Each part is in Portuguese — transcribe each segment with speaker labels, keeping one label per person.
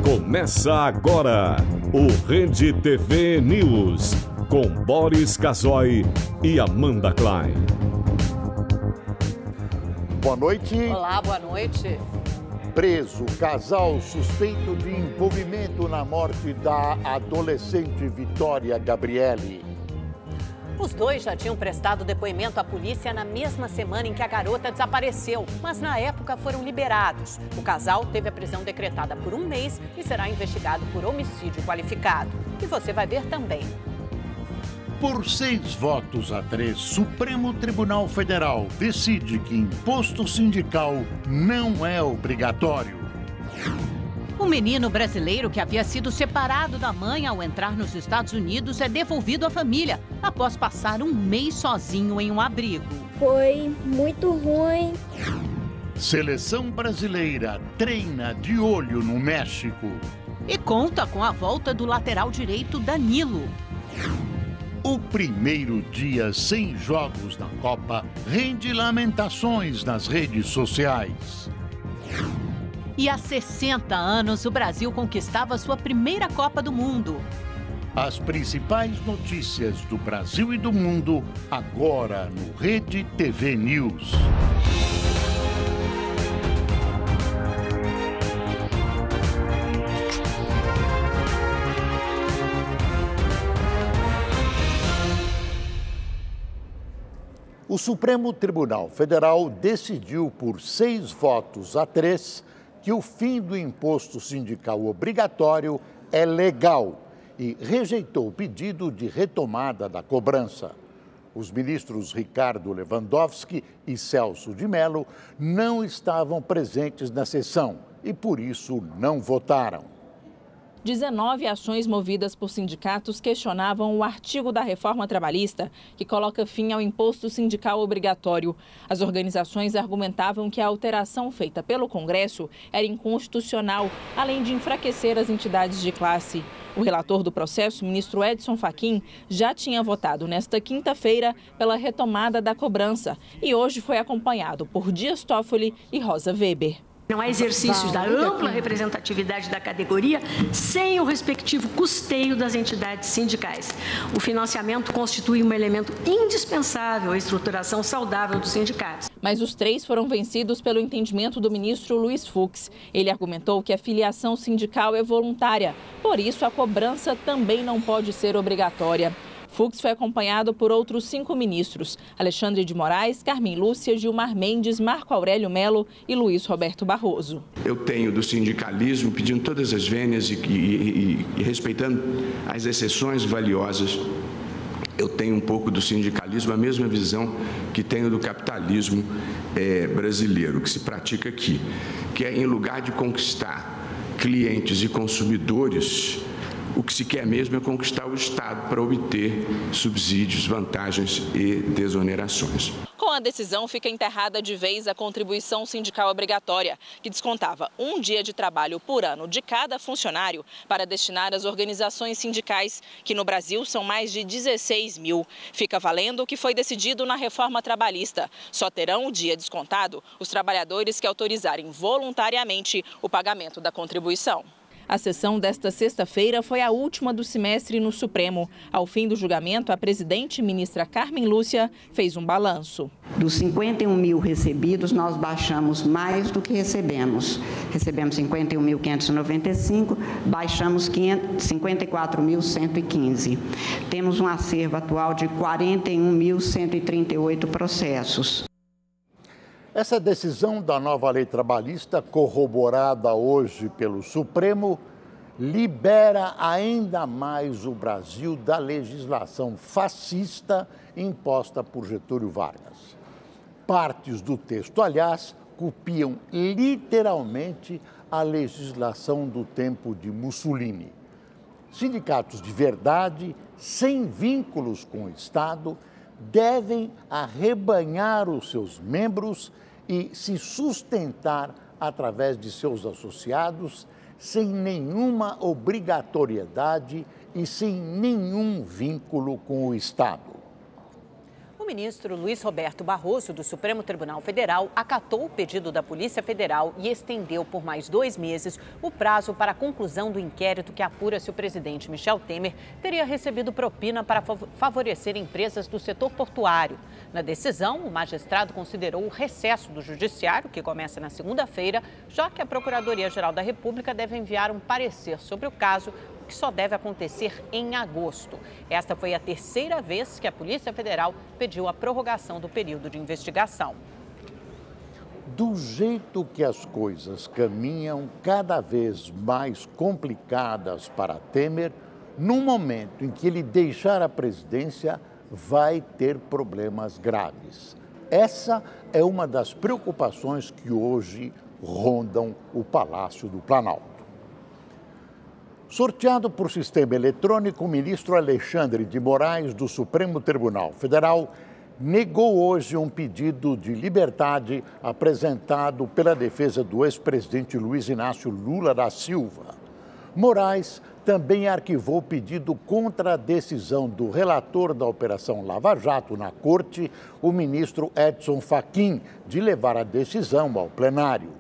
Speaker 1: Começa agora o Rede TV News, com Boris Casoy e Amanda Klein.
Speaker 2: Boa noite.
Speaker 3: Olá, boa noite.
Speaker 2: Preso, casal suspeito de envolvimento na morte da adolescente Vitória Gabriele.
Speaker 3: Os dois já tinham prestado depoimento à polícia na mesma semana em que a garota desapareceu, mas na época foram liberados. O casal teve a prisão decretada por 1 mês e será investigado por homicídio qualificado. E você vai ver também.
Speaker 4: Por 6 votos a 3, Supremo Tribunal Federal decide que imposto sindical não é obrigatório.
Speaker 5: Um menino brasileiro que havia sido separado da mãe ao entrar nos Estados Unidos é devolvido à família após passar 1 mês sozinho em um abrigo.
Speaker 6: Foi muito ruim.
Speaker 4: Seleção brasileira treina de olho no México.
Speaker 5: E conta com a volta do lateral direito Danilo.
Speaker 4: O primeiro dia sem jogos na Copa rende lamentações nas redes sociais.
Speaker 5: E há 60 anos, o Brasil conquistava sua primeira Copa do Mundo.
Speaker 4: As principais notícias do Brasil e do mundo, agora no Rede TV News.
Speaker 2: O Supremo Tribunal Federal decidiu por 6 votos a 3 que o fim do imposto sindical obrigatório é legal e rejeitou o pedido de retomada da cobrança. Os ministros Ricardo Lewandowski e Celso de Mello não estavam presentes na sessão e, por isso, não votaram.
Speaker 7: 19 ações movidas por sindicatos questionavam o artigo da reforma trabalhista que coloca fim ao imposto sindical obrigatório. As organizações argumentavam que a alteração feita pelo Congresso era inconstitucional, além de enfraquecer as entidades de classe. O relator do processo, ministro Edson Fachin, já tinha votado nesta quinta-feira pela retomada da cobrança e hoje foi acompanhado por Dias Toffoli e Rosa Weber.
Speaker 8: Não há exercício da ampla representatividade da categoria sem o respectivo custeio das entidades sindicais. O financiamento constitui um elemento indispensável à estruturação saudável dos sindicatos.
Speaker 7: Mas os 3 foram vencidos pelo entendimento do ministro Luiz Fux. Ele argumentou que a filiação sindical é voluntária, por isso a cobrança também não pode ser obrigatória. Fux foi acompanhado por outros 5 ministros: Alexandre de Moraes, Carmen Lúcia, Gilmar Mendes, Marco Aurélio Mello e Luiz Roberto Barroso.
Speaker 9: Eu tenho do sindicalismo, pedindo todas as vênias e respeitando as exceções valiosas, eu tenho um pouco do sindicalismo, a mesma visão que tenho do capitalismo brasileiro, que se pratica aqui, que é, em lugar de conquistar clientes e consumidores, o que se quer mesmo é conquistar o Estado para obter subsídios, vantagens e desonerações.
Speaker 7: Com a decisão, fica enterrada de vez a contribuição sindical obrigatória, que descontava 1 dia de trabalho por ano de cada funcionário para destinar às organizações sindicais, que no Brasil são mais de 16 mil. Fica valendo o que foi decidido na reforma trabalhista. Só terão o dia descontado os trabalhadores que autorizarem voluntariamente o pagamento da contribuição. A sessão desta sexta-feira foi a última do semestre no Supremo. Ao fim do julgamento, a presidente e ministra Carmen Lúcia fez um balanço.
Speaker 10: Dos 51 mil recebidos, nós baixamos mais do que recebemos. Recebemos 51.595, baixamos 54.115. Temos um acervo atual de 41.138 processos.
Speaker 2: Essa decisão da nova lei trabalhista, corroborada hoje pelo Supremo, libera ainda mais o Brasil da legislação fascista imposta por Getúlio Vargas. Partes do texto, aliás, copiam literalmente a legislação do tempo de Mussolini. Sindicatos de verdade, sem vínculos com o Estado, devem arrebanhar os seus membros e se sustentar através de seus associados, sem nenhuma obrigatoriedade e sem nenhum vínculo com o Estado.
Speaker 3: O O ministro Luiz Roberto Barroso, do Supremo Tribunal Federal, acatou o pedido da Polícia Federal e estendeu por mais 2 meses o prazo para a conclusão do inquérito que apura se o presidente Michel Temer teria recebido propina para favorecer empresas do setor portuário. Na decisão, o magistrado considerou o recesso do Judiciário, que começa na segunda-feira, já que a Procuradoria-Geral da República deve enviar um parecer sobre o caso, que só deve acontecer em agosto. Esta foi a 3ª vez que a Polícia Federal pediu a prorrogação do período de investigação.
Speaker 2: Do jeito que as coisas caminham cada vez mais complicadas para Temer, no momento em que ele deixar a presidência, vai ter problemas graves. Essa é uma das preocupações que hoje rondam o Palácio do Planalto. Sorteado por sistema eletrônico, o ministro Alexandre de Moraes, do Supremo Tribunal Federal, negou hoje um pedido de liberdade apresentado pela defesa do ex-presidente Luiz Inácio Lula da Silva. Moraes também arquivou pedido contra a decisão do relator da Operação Lava Jato na Corte, o ministro Edson Fachin, de levar a decisão ao plenário.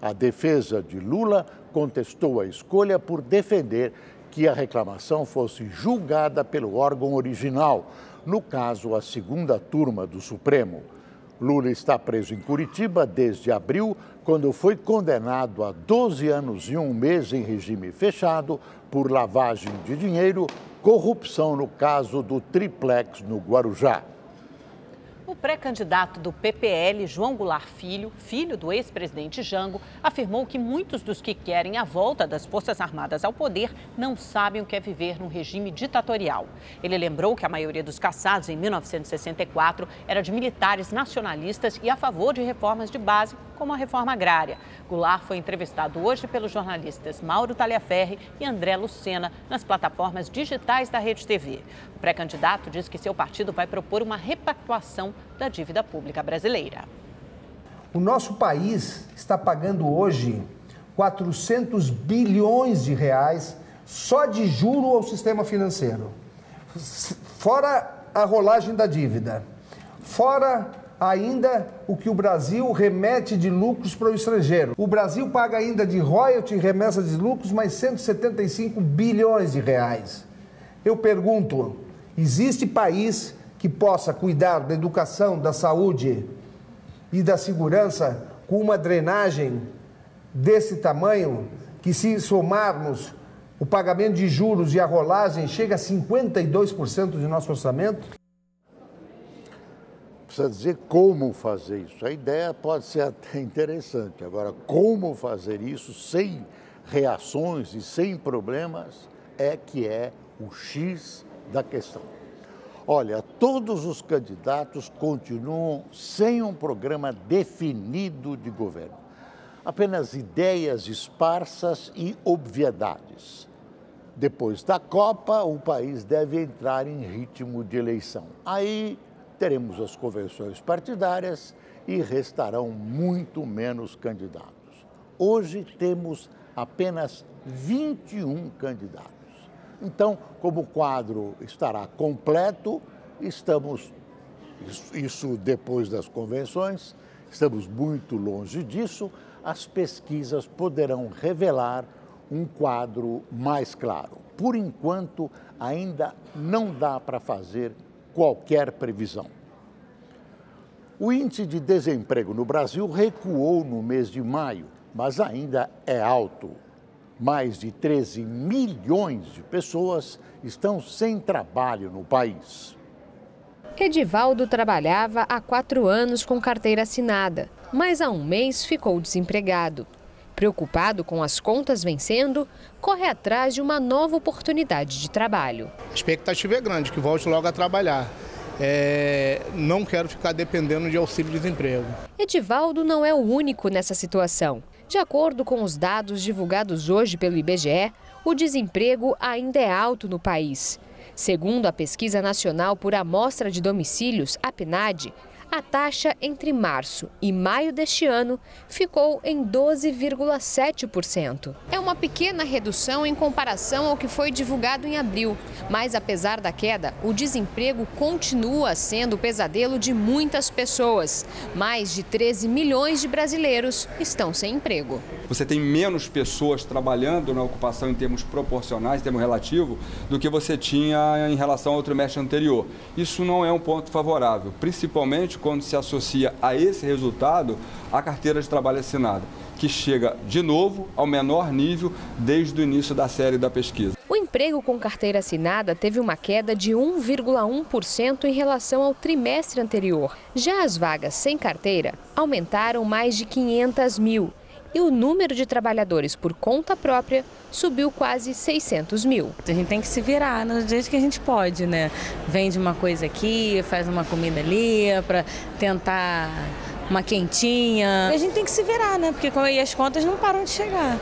Speaker 2: A defesa de Lula contestou a escolha por defender que a reclamação fosse julgada pelo órgão original, no caso, a 2ª turma do Supremo. Lula está preso em Curitiba desde abril, quando foi condenado a 12 anos e 1 mês em regime fechado por lavagem de dinheiro, corrupção no caso do triplex no Guarujá.
Speaker 3: O pré-candidato do PPL, João Goulart Filho, filho do ex-presidente Jango, afirmou que muitos dos que querem a volta das Forças Armadas ao poder não sabem o que é viver num regime ditatorial. Ele lembrou que a maioria dos caçados em 1964 era de militares nacionalistas e a favor de reformas de base, como a reforma agrária. Goulart foi entrevistado hoje pelos jornalistas Mauro Taliaferri e André Lucena nas plataformas digitais da Rede TV. O pré-candidato diz que seu partido vai propor uma repactuação da dívida pública brasileira.
Speaker 11: O nosso país está pagando hoje 400 bilhões de reais só de juro ao sistema financeiro. Fora a rolagem da dívida, fora ainda o que o Brasil remete de lucros para o estrangeiro. O Brasil paga ainda de royalty e remessa de lucros mais 175 bilhões de reais. Eu pergunto, existe país que possa cuidar da educação, da saúde e da segurança com uma drenagem desse tamanho, que se somarmos o pagamento de juros e a rolagem chega a 52% de nosso orçamento?
Speaker 2: Precisa dizer como fazer isso. A ideia pode ser até interessante. Agora, como fazer isso sem reações e sem problemas é que é o X da questão. Olha, todos os candidatos continuam sem um programa definido de governo. Apenas ideias esparsas e obviedades. Depois da Copa, o país deve entrar em ritmo de eleição. Aí teremos as convenções partidárias e restarão muito menos candidatos. Hoje temos apenas 21 candidatos. Então, como o quadro estará completo, isso depois das convenções, estamos muito longe disso, as pesquisas poderão revelar um quadro mais claro. Por enquanto, ainda não dá para fazer qualquer previsão. O índice de desemprego no Brasil recuou no mês de maio, mas ainda é alto. Mais de 13 milhões de pessoas estão sem trabalho no país.
Speaker 12: Edivaldo trabalhava há 4 anos com carteira assinada, mas há 1 mês ficou desempregado. Preocupado com as contas vencendo, corre atrás de uma nova oportunidade de trabalho.
Speaker 13: A expectativa é grande, que volte logo a trabalhar. Não quero ficar dependendo de auxílio-desemprego.
Speaker 12: Edivaldo não é o único nessa situação. De acordo com os dados divulgados hoje pelo IBGE, o desemprego ainda é alto no país. Segundo a Pesquisa Nacional por Amostra de Domicílios, a PNAD, A taxa entre março e maio deste ano ficou em 12,7%. É uma pequena redução em comparação ao que foi divulgado em abril, mas apesar da queda, o desemprego continua sendo o pesadelo de muitas pessoas. Mais de 13 milhões de brasileiros estão sem emprego.
Speaker 14: Você tem menos pessoas trabalhando na ocupação em termos proporcionais, em termos relativos, do que você tinha em relação ao trimestre anterior. Isso não é um ponto favorável, principalmente quando se associa a esse resultado a carteira de trabalho assinada, que chega de novo ao menor nível desde o início da série da pesquisa.
Speaker 12: O emprego com carteira assinada teve uma queda de 1,1% em relação ao trimestre anterior. Já as vagas sem carteira aumentaram mais de 500 mil. E o número de trabalhadores por conta própria subiu quase 600 mil.
Speaker 15: A gente tem que se virar nos dias que a gente pode, né? Vende uma coisa aqui, faz uma comida ali, para tentar uma quentinha. A gente tem que se virar, né? Porque as contas não param de chegar.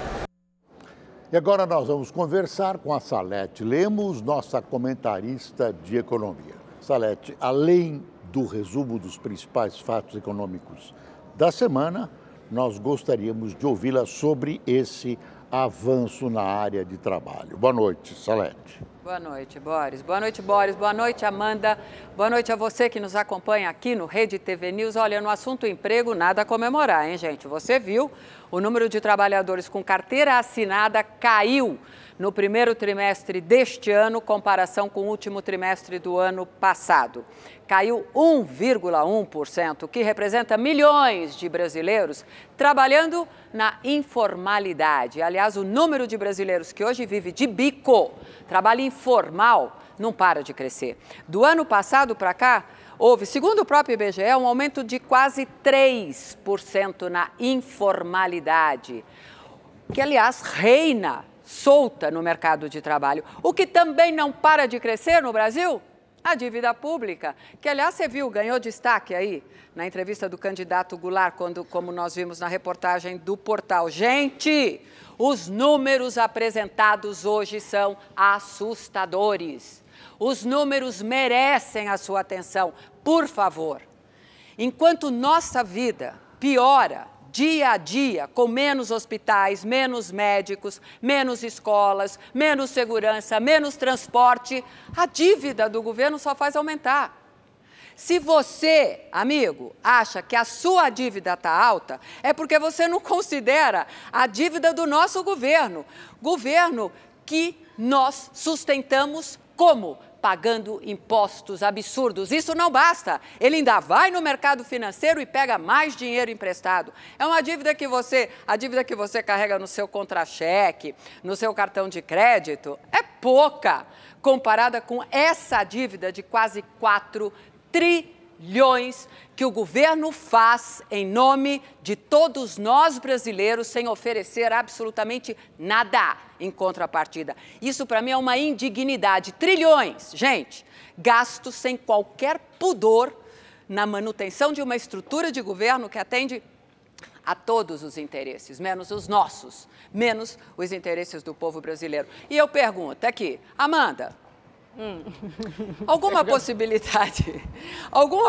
Speaker 2: E agora nós vamos conversar com a Salete Lemos, nossa comentarista de economia. Salete, além do resumo dos principais fatos econômicos da semana, nós gostaríamos de ouvi-la sobre esse avanço na área de trabalho. Boa noite, Salete.
Speaker 16: Boa noite, Boris. Boa noite, Boris. Boa noite, Amanda. Boa noite a você que nos acompanha aqui no Rede TV News. Olha, no assunto emprego, nada a comemorar, hein, gente? Você viu, o número de trabalhadores com carteira assinada caiu no primeiro trimestre deste ano, em comparação com o último trimestre do ano passado. Caiu 1,1%, o que representa milhões de brasileiros trabalhando na informalidade. Aliás, o número de brasileiros que hoje vive de bico, trabalho informal, não para de crescer. Do ano passado para cá, houve, segundo o próprio IBGE, um aumento de quase 3% na informalidade, que, aliás, reina solta no mercado de trabalho. O que também não para de crescer no Brasil? A dívida pública, que, aliás, você viu, ganhou destaque aí na entrevista do candidato Goulart, como nós vimos na reportagem do portal. Gente, os números apresentados hoje são assustadores. Os números merecem a sua atenção, por favor. Enquanto nossa vida piora dia a dia, com menos hospitais, menos médicos, menos escolas, menos segurança, menos transporte, a dívida do governo só faz aumentar. Se você, amigo, acha que a sua dívida está alta, é porque você não considera a dívida do nosso governo. Governo que nós sustentamos como? Pagando impostos absurdos. Isso não basta. Ele ainda vai no mercado financeiro e pega mais dinheiro emprestado. É uma dívida que a dívida que você carrega no seu contra-cheque, no seu cartão de crédito, é pouca comparada com essa dívida de quase 4 trilhões que o governo faz em nome de todos nós brasileiros sem oferecer absolutamente nada em contrapartida. Isso para mim é uma indignidade. Trilhões, gente, gastos sem qualquer pudor na manutenção de uma estrutura de governo que atende a todos os interesses, menos os nossos, menos os interesses do povo brasileiro. E eu pergunto aqui, Amanda, alguma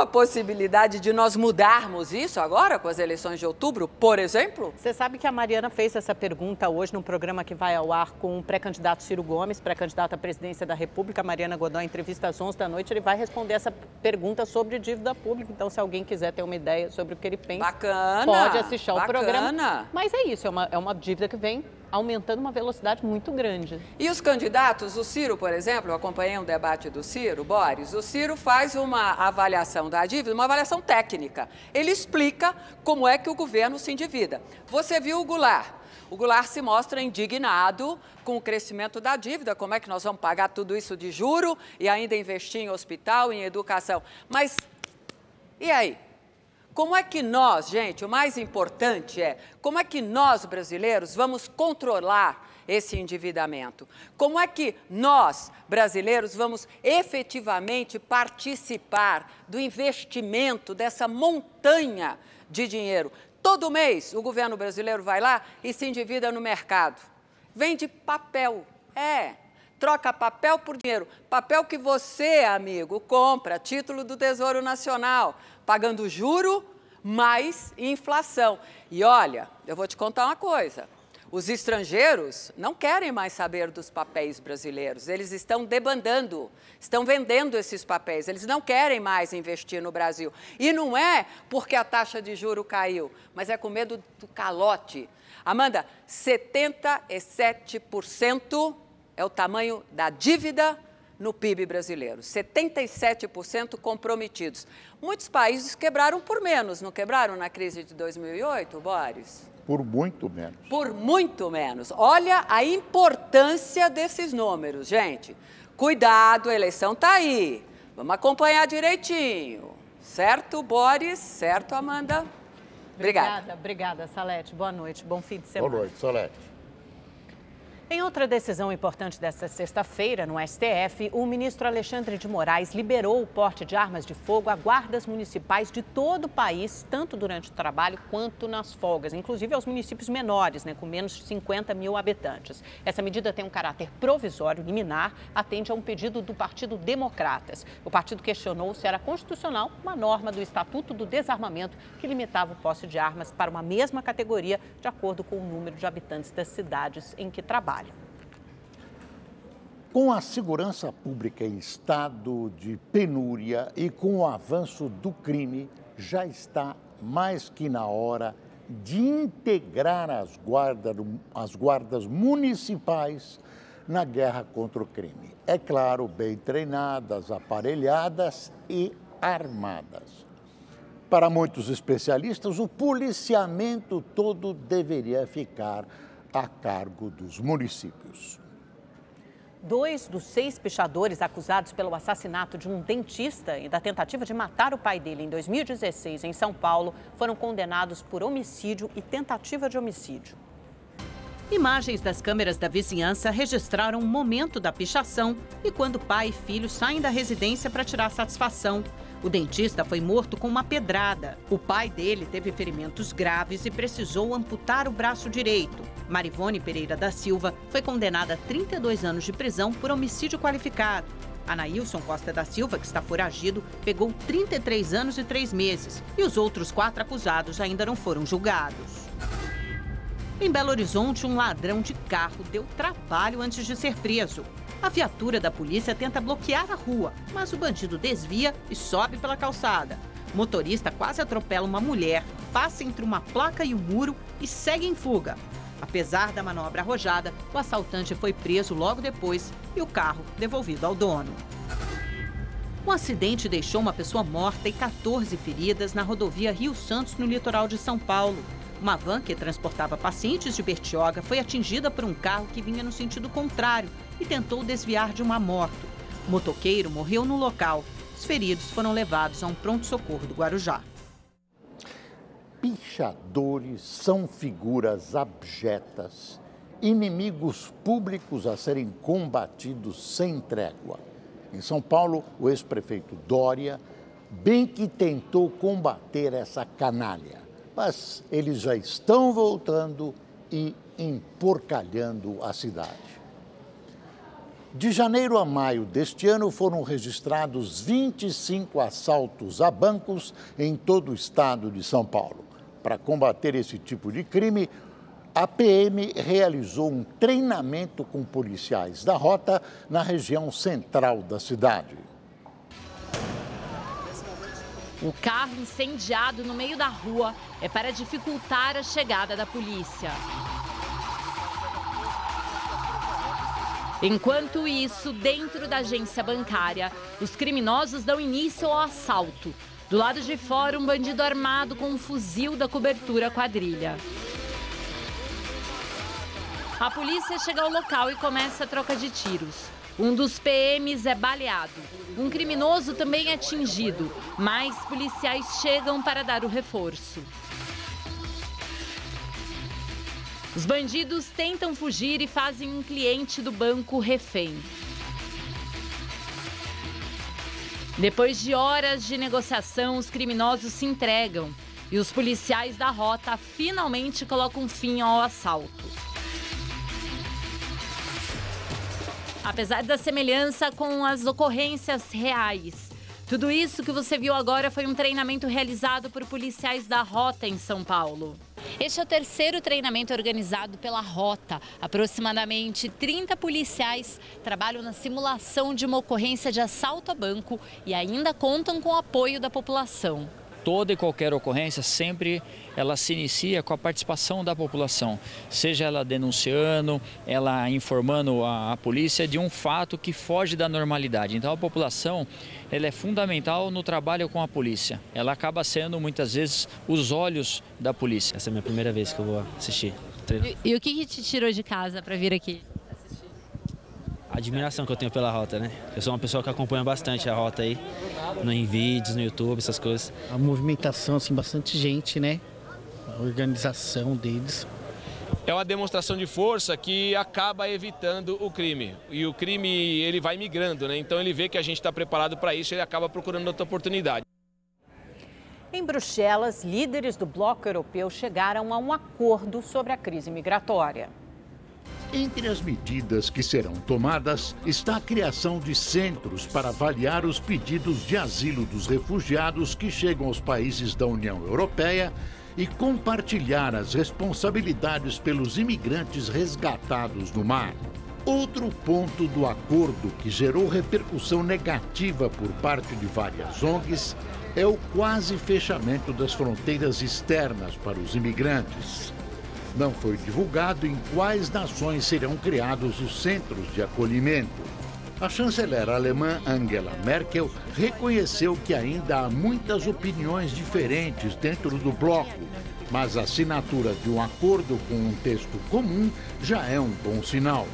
Speaker 16: possibilidade de nós mudarmos isso agora com as eleições de outubro, por exemplo?
Speaker 3: Você sabe que a Mariana fez essa pergunta hoje num programa que vai ao ar com o pré-candidato Ciro Gomes, pré-candidato à presidência da República. A Mariana Godoy, em entrevista às 11 da noite, ele vai responder essa pergunta sobre dívida pública. Então, se alguém quiser ter uma ideia sobre o que ele pensa, pode assistir ao programa. Mas é isso, é uma dívida que vem aumentando uma velocidade muito grande.
Speaker 16: E os candidatos, o Ciro, por exemplo, eu acompanhei um debate do Ciro, Boris, o Ciro faz uma avaliação da dívida, uma avaliação técnica. Ele explica como é que o governo se endivida. Você viu o Goulart. O Goulart se mostra indignado com o crescimento da dívida, como é que nós vamos pagar tudo isso de juro e ainda investir em hospital, em educação. Mas, e aí? Como é que nós, gente, o mais importante é, como é que nós, brasileiros, vamos controlar esse endividamento? Como é que nós, brasileiros, vamos efetivamente participar do investimento dessa montanha de dinheiro? Todo mês o governo brasileiro vai lá e se endivida no mercado. Vende papel, troca papel por dinheiro. Papel que você, amigo, compra, título do Tesouro Nacional, pagando juro mais inflação. E olha, eu vou te contar uma coisa. Os estrangeiros não querem mais saber dos papéis brasileiros. Eles estão debandando, estão vendendo esses papéis. Eles não querem mais investir no Brasil. E não é porque a taxa de juro caiu, mas é com medo do calote. Amanda, 77% é o tamanho da dívida no PIB brasileiro. 77% comprometidos. Muitos países quebraram por menos, não quebraram na crise de 2008, Boris?
Speaker 2: Por muito menos.
Speaker 16: Por muito menos. Olha a importância desses números, gente. Cuidado, a eleição está aí. Vamos acompanhar direitinho. Certo, Boris? Certo, Amanda? Obrigada.
Speaker 3: Obrigada, Salete. Boa noite, bom fim de semana.
Speaker 2: Boa noite, Salete.
Speaker 3: Em outra decisão importante desta sexta-feira, no STF, o ministro Alexandre de Moraes liberou o porte de armas de fogo a guardas municipais de todo o país, tanto durante o trabalho quanto nas folgas, inclusive aos municípios menores, com menos de 50 mil habitantes. Essa medida tem um caráter provisório, liminar, atende a um pedido do Partido Democratas. O partido questionou se era constitucional uma norma do Estatuto do Desarmamento que limitava o posse de armas para uma mesma categoria, de acordo com o número de habitantes das cidades em que trabalham.
Speaker 2: Com a segurança pública em estado de penúria e com o avanço do crime, já está mais que na hora de integrar as guardas municipais na guerra contra o crime. É claro, bem treinadas, aparelhadas e armadas. Para muitos especialistas, o policiamento todo deveria ficar a cargo dos municípios.
Speaker 3: 2 dos 6 pichadores acusados pelo assassinato de um dentista e da tentativa de matar o pai dele em 2016 em São Paulo foram condenados por homicídio e tentativa de homicídio. Imagens das câmeras da vizinhança registraram o momento da pichação e quando pai e filho saem da residência para tirar satisfação. O dentista foi morto com uma pedrada. O pai dele teve ferimentos graves e precisou amputar o braço direito. Marivone Pereira da Silva foi condenada a 32 anos de prisão por homicídio qualificado. Anailson Costa da Silva, que está foragido, pegou 33 anos e 3 meses. E os outros 4 acusados ainda não foram julgados. Em Belo Horizonte, um ladrão de carro deu trabalho antes de ser preso. A viatura da polícia tenta bloquear a rua, mas o bandido desvia e sobe pela calçada. O motorista quase atropela uma mulher, passa entre uma placa e um muro e segue em fuga. Apesar da manobra arrojada, o assaltante foi preso logo depois e o carro devolvido ao dono. Um acidente deixou uma pessoa morta e 14 feridas na rodovia Rio Santos, no litoral de São Paulo. Uma van que transportava pacientes de Bertioga foi atingida por um carro que vinha no sentido contrário e tentou desviar de uma moto. O motoqueiro morreu no local. Os feridos foram levados a um pronto-socorro do Guarujá.
Speaker 2: Pichadores são figuras abjetas, inimigos públicos a serem combatidos sem trégua. Em São Paulo, o ex-prefeito Dória bem que tentou combater essa canalha. Mas eles já estão voltando e emporcalhando a cidade. De janeiro a maio deste ano foram registrados 25 assaltos a bancos em todo o estado de São Paulo. Para combater esse tipo de crime, a PM realizou um treinamento com policiais da rota na região central da cidade.
Speaker 17: O carro incendiado no meio da rua é para dificultar a chegada da polícia. Enquanto isso, dentro da agência bancária, os criminosos dão início ao assalto. Do lado de fora, um bandido armado com um fuzil da cobertura quadrilha. A polícia chega ao local e começa a troca de tiros. Um dos PMs é baleado. Um criminoso também é atingido, mas policiais chegam para dar o reforço. Os bandidos tentam fugir e fazem um cliente do banco refém. Depois de horas de negociação, os criminosos se entregam e os policiais da rota finalmente colocam fim ao assalto. apesar da semelhança com as ocorrências reais. Tudo isso que você viu agora foi um treinamento realizado por policiais da Rota em São Paulo. Este é o terceiro treinamento organizado pela Rota. Aproximadamente 30 policiais trabalham na simulação de uma ocorrência de assalto a banco e ainda contam com o apoio da população.
Speaker 18: Toda e qualquer ocorrência sempre ela se inicia com a participação da população, seja ela denunciando, ela informando a polícia de um fato que foge da normalidade. Então a população ela é fundamental no trabalho com a polícia. Ela acaba sendo muitas vezes os olhos da polícia.
Speaker 19: Essa é a minha primeira vez que eu vou assistir.
Speaker 17: E o que te tirou de casa para vir aqui?
Speaker 19: A admiração que eu tenho pela Rota, né? Eu sou uma pessoa que acompanha bastante a Rota aí, em vídeos, no YouTube, essas coisas.
Speaker 20: A movimentação, assim, bastante gente, né? A organização deles.
Speaker 21: É uma demonstração de força que acaba evitando o crime. E o crime, ele vai migrando, né? Então ele vê que a gente está preparado para isso e ele acaba procurando outra oportunidade.
Speaker 3: Em Bruxelas, líderes do bloco europeu chegaram a um acordo sobre a crise migratória.
Speaker 4: Entre as medidas que serão tomadas está a criação de centros para avaliar os pedidos de asilo dos refugiados que chegam aos países da União Europeia e compartilhar as responsabilidades pelos imigrantes resgatados no mar. Outro ponto do acordo que gerou repercussão negativa por parte de várias ONGs é o quase fechamento das fronteiras externas para os imigrantes. Não foi divulgado em quais nações serão criados os centros de acolhimento. A chanceler alemã Angela Merkel reconheceu que ainda há muitas opiniões diferentes dentro do bloco, mas a assinatura de um acordo com um texto comum já é um bom sinal.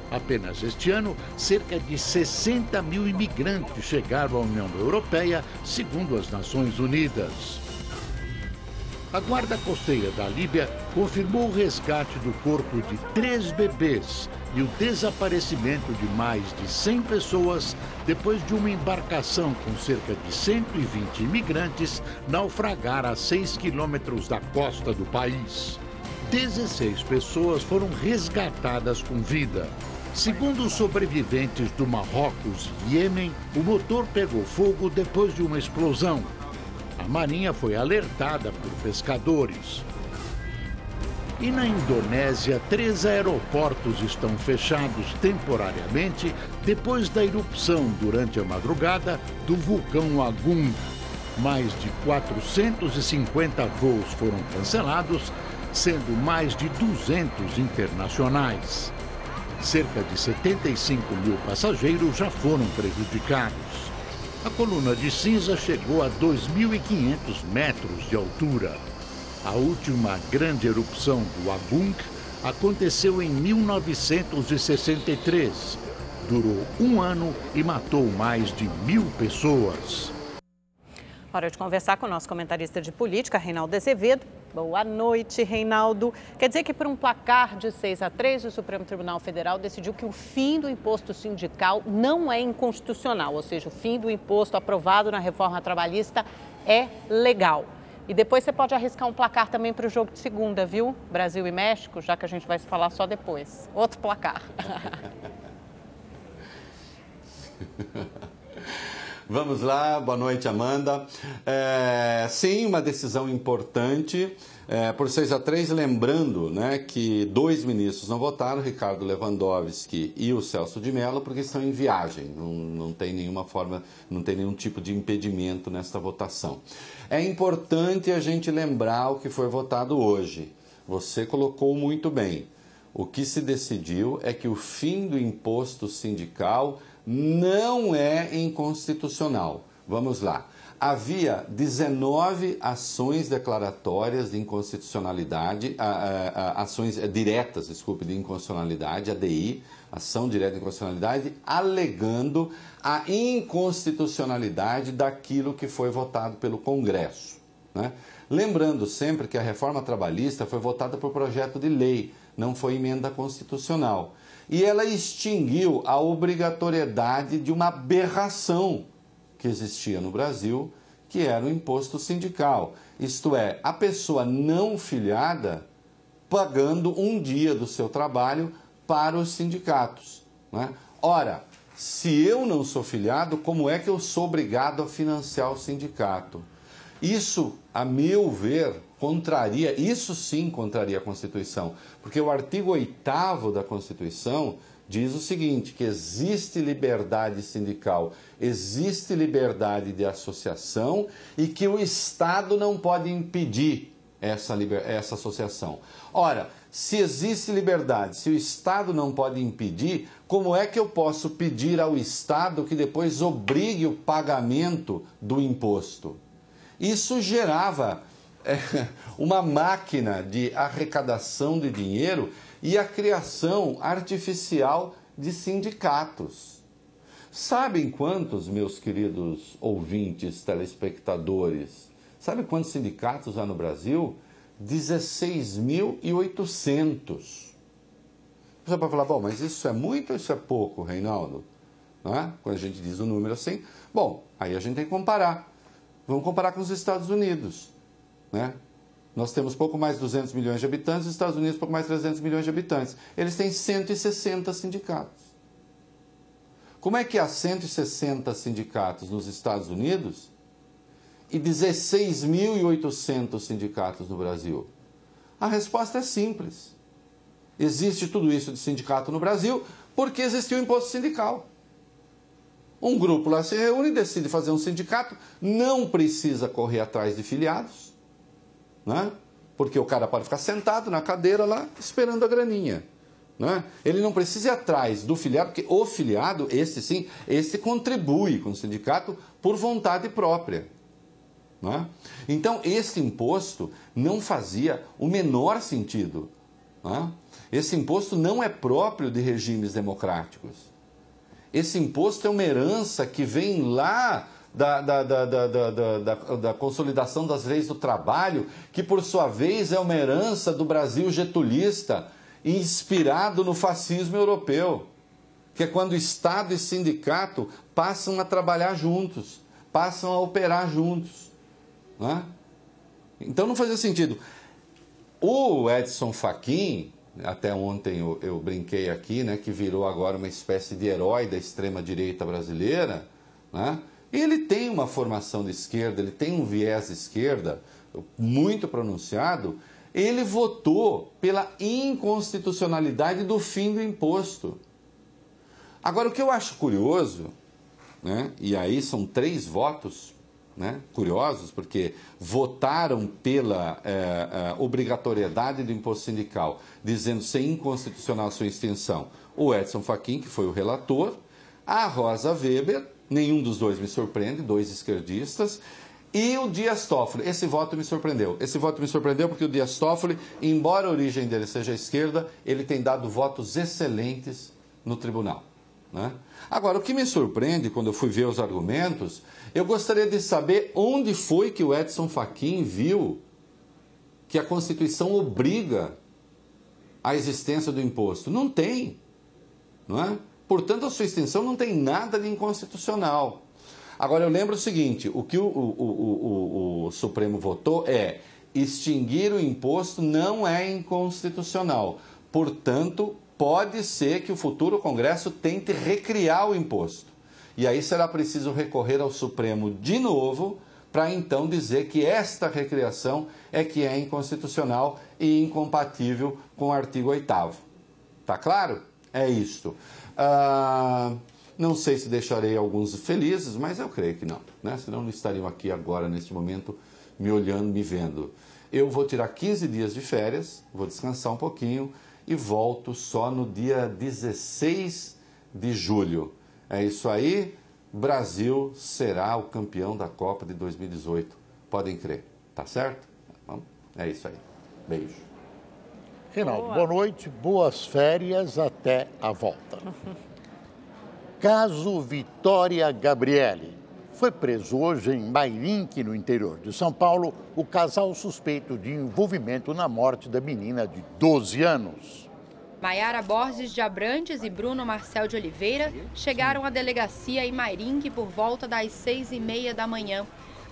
Speaker 4: Apenas este ano, cerca de 60 mil imigrantes chegaram à União Europeia, segundo as Nações Unidas. A Guarda Costeira da Líbia confirmou o resgate do corpo de 3 bebês e o desaparecimento de mais de 100 pessoas depois de uma embarcação com cerca de 120 imigrantes naufragar a 6 quilômetros da costa do país. 16 pessoas foram resgatadas com vida. Segundo os sobreviventes do Marrocos e Iêmen, o motor pegou fogo depois de uma explosão. A Marinha foi alertada por pescadores. E na Indonésia, 3 aeroportos estão fechados temporariamente depois da erupção durante a madrugada do vulcão Agung. Mais de 450 voos foram cancelados, sendo mais de 200 internacionais. Cerca de 75 mil passageiros já foram prejudicados. A coluna de cinza chegou a 2.500 metros de altura. A última grande erupção do Agung aconteceu em 1963. Durou 1 ano e matou mais de 1.000 pessoas.
Speaker 3: Hora de conversar com o nosso comentarista de política, Reinaldo Azevedo. Boa noite, Reinaldo. Quer dizer que por um placar de 6-3, o Supremo Tribunal Federal decidiu que o fim do imposto sindical não é inconstitucional, ou seja, o fim do imposto aprovado na reforma trabalhista é legal. E depois você pode arriscar um placar também para o jogo de segunda, viu? Brasil e México, já que a gente vai se falar só depois. Outro placar.
Speaker 22: Vamos lá, boa noite, Amanda. Sim, uma decisão importante, por 6-3, lembrando, né, que 2 ministros não votaram, Ricardo Lewandowski e o Celso de Mello, porque estão em viagem, não tem nenhuma forma, não tem nenhum tipo de impedimento nesta votação. É importante a gente lembrar o que foi votado hoje. Você colocou muito bem. O que se decidiu é que o fim do imposto sindical não é inconstitucional. Vamos lá. Havia 19 ações declaratórias de inconstitucionalidade, ações diretas, de inconstitucionalidade, ADI, ação direta de inconstitucionalidade, alegando a inconstitucionalidade daquilo que foi votado pelo Congresso, né? Lembrando sempre que a reforma trabalhista foi votada por projeto de lei, não foi emenda constitucional. E ela extinguiu a obrigatoriedade de uma aberração que existia no Brasil, que era o imposto sindical. Isto é, a pessoa não filiada pagando um dia do seu trabalho para os sindicatos, né? Ora, se eu não sou filiado, como é que eu sou obrigado a financiar o sindicato? Isso, a meu ver, isso sim contraria a Constituição, porque o artigo 8º da Constituição diz o seguinte, que existe liberdade sindical, existe liberdade de associação e que o Estado não pode impedir essa associação. Ora, se existe liberdade, se o Estado não pode impedir, como é que eu posso pedir ao Estado que depois obrigue o pagamento do imposto? Isso gerava uma máquina de arrecadação de dinheiro e a criação artificial de sindicatos. Sabem quantos, meus queridos ouvintes, telespectadores, sabe quantos sindicatos há no Brasil? 16.800. Você pode falar, bom, mas isso é muito ou isso é pouco, Reinaldo? Não é? Quando a gente diz o número assim, bom, aí a gente tem que comparar. Vamos comparar com os Estados Unidos, né? Nós temos pouco mais de 200 milhões de habitantes, os Estados Unidos pouco mais de 300 milhões de habitantes. Eles têm 160 sindicatos. Como é que há 160 sindicatos nos Estados Unidos e 16.800 sindicatos no Brasil? A resposta é simples. Existe tudo isso de sindicato no Brasil porque existiu o imposto sindical. Um grupo lá se reúne e decide fazer um sindicato, não precisa correr atrás de filiados, né? Porque o cara pode ficar sentado na cadeira lá esperando a graninha. Né? Ele não precisa ir atrás do filiado, porque o filiado, esse contribui com o sindicato por vontade própria. Né? Então, esse imposto não fazia o menor sentido. Né? Esse imposto não é próprio de regimes democráticos. Esse imposto é uma herança que vem lá da consolidação das leis do trabalho, que por sua vez é uma herança do Brasil getulista, inspirado no fascismo europeu, que é quando Estado e sindicato passam a trabalhar juntos, passam a operar juntos. Né? Então não fazia sentido. O Edson Fachin, até ontem eu brinquei aqui, né, que virou agora uma espécie de herói da extrema-direita brasileira, né? Ele tem uma formação de esquerda, ele tem um viés de esquerda muito pronunciado. Ele votou pela inconstitucionalidade do fim do imposto. Agora, o que eu acho curioso, né, e aí são 3 votos, né, curiosos, porque votaram pela obrigatoriedade do imposto sindical, dizendo ser inconstitucional a sua extensão, o Edson Fachin, que foi o relator, a Rosa Weber, nenhum dos dois me surpreende, 2 esquerdistas, e o Dias Toffoli. Esse voto me surpreendeu. Esse voto me surpreendeu porque o Dias Toffoli, embora a origem dele seja a esquerda, ele tem dado votos excelentes no tribunal. Né? Agora, o que me surpreende quando eu fui ver os argumentos, eu gostaria de saber onde foi que o Edson Fachin viu que a Constituição obriga a existência do imposto. Não tem. Não é? Portanto, a sua extensão não tem nada de inconstitucional. Agora, eu lembro o seguinte, o que o Supremo votou é extinguir o imposto não é inconstitucional. Portanto, pode ser que o futuro Congresso tente recriar o imposto. E aí será preciso recorrer ao Supremo de novo para então dizer que esta recriação é que é inconstitucional e incompatível com o artigo 8º. Tá claro? É isto. Não sei se deixarei alguns felizes, mas eu creio que não, né? Senão não estariam aqui agora, neste momento, me olhando, me vendo. Eu vou tirar 15 dias de férias, vou descansar um pouquinho e volto só no dia 16 de julho. É isso aí, Brasil será o campeão da Copa de 2018. Podem crer, tá certo? É isso aí. Beijo.
Speaker 2: Reinaldo, boa noite, boas férias, até a volta. Caso Vitória Gabriele. Foi preso hoje em Mairinque, no interior de São Paulo, o casal suspeito de envolvimento na morte da menina de 12 anos.
Speaker 1: Maiara Borges de Abrantes e Bruno Marcel de Oliveira chegaram à delegacia em Mairinque por volta das 6h30 da manhã.